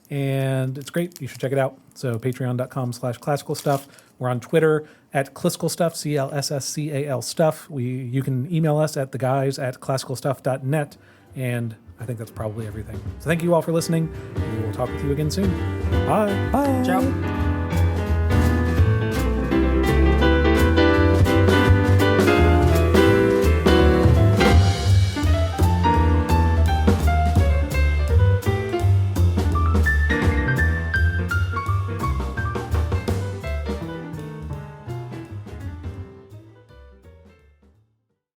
And it's great. You should check it out. So patreon.com/classical stuff. We're on Twitter at Cliscal Stuff, CLSSCAL Stuff. You can email us at theguys@classicalstuff.net. And I think that's probably everything. So thank you all for listening. We will talk with you again soon. Bye. Bye. Ciao.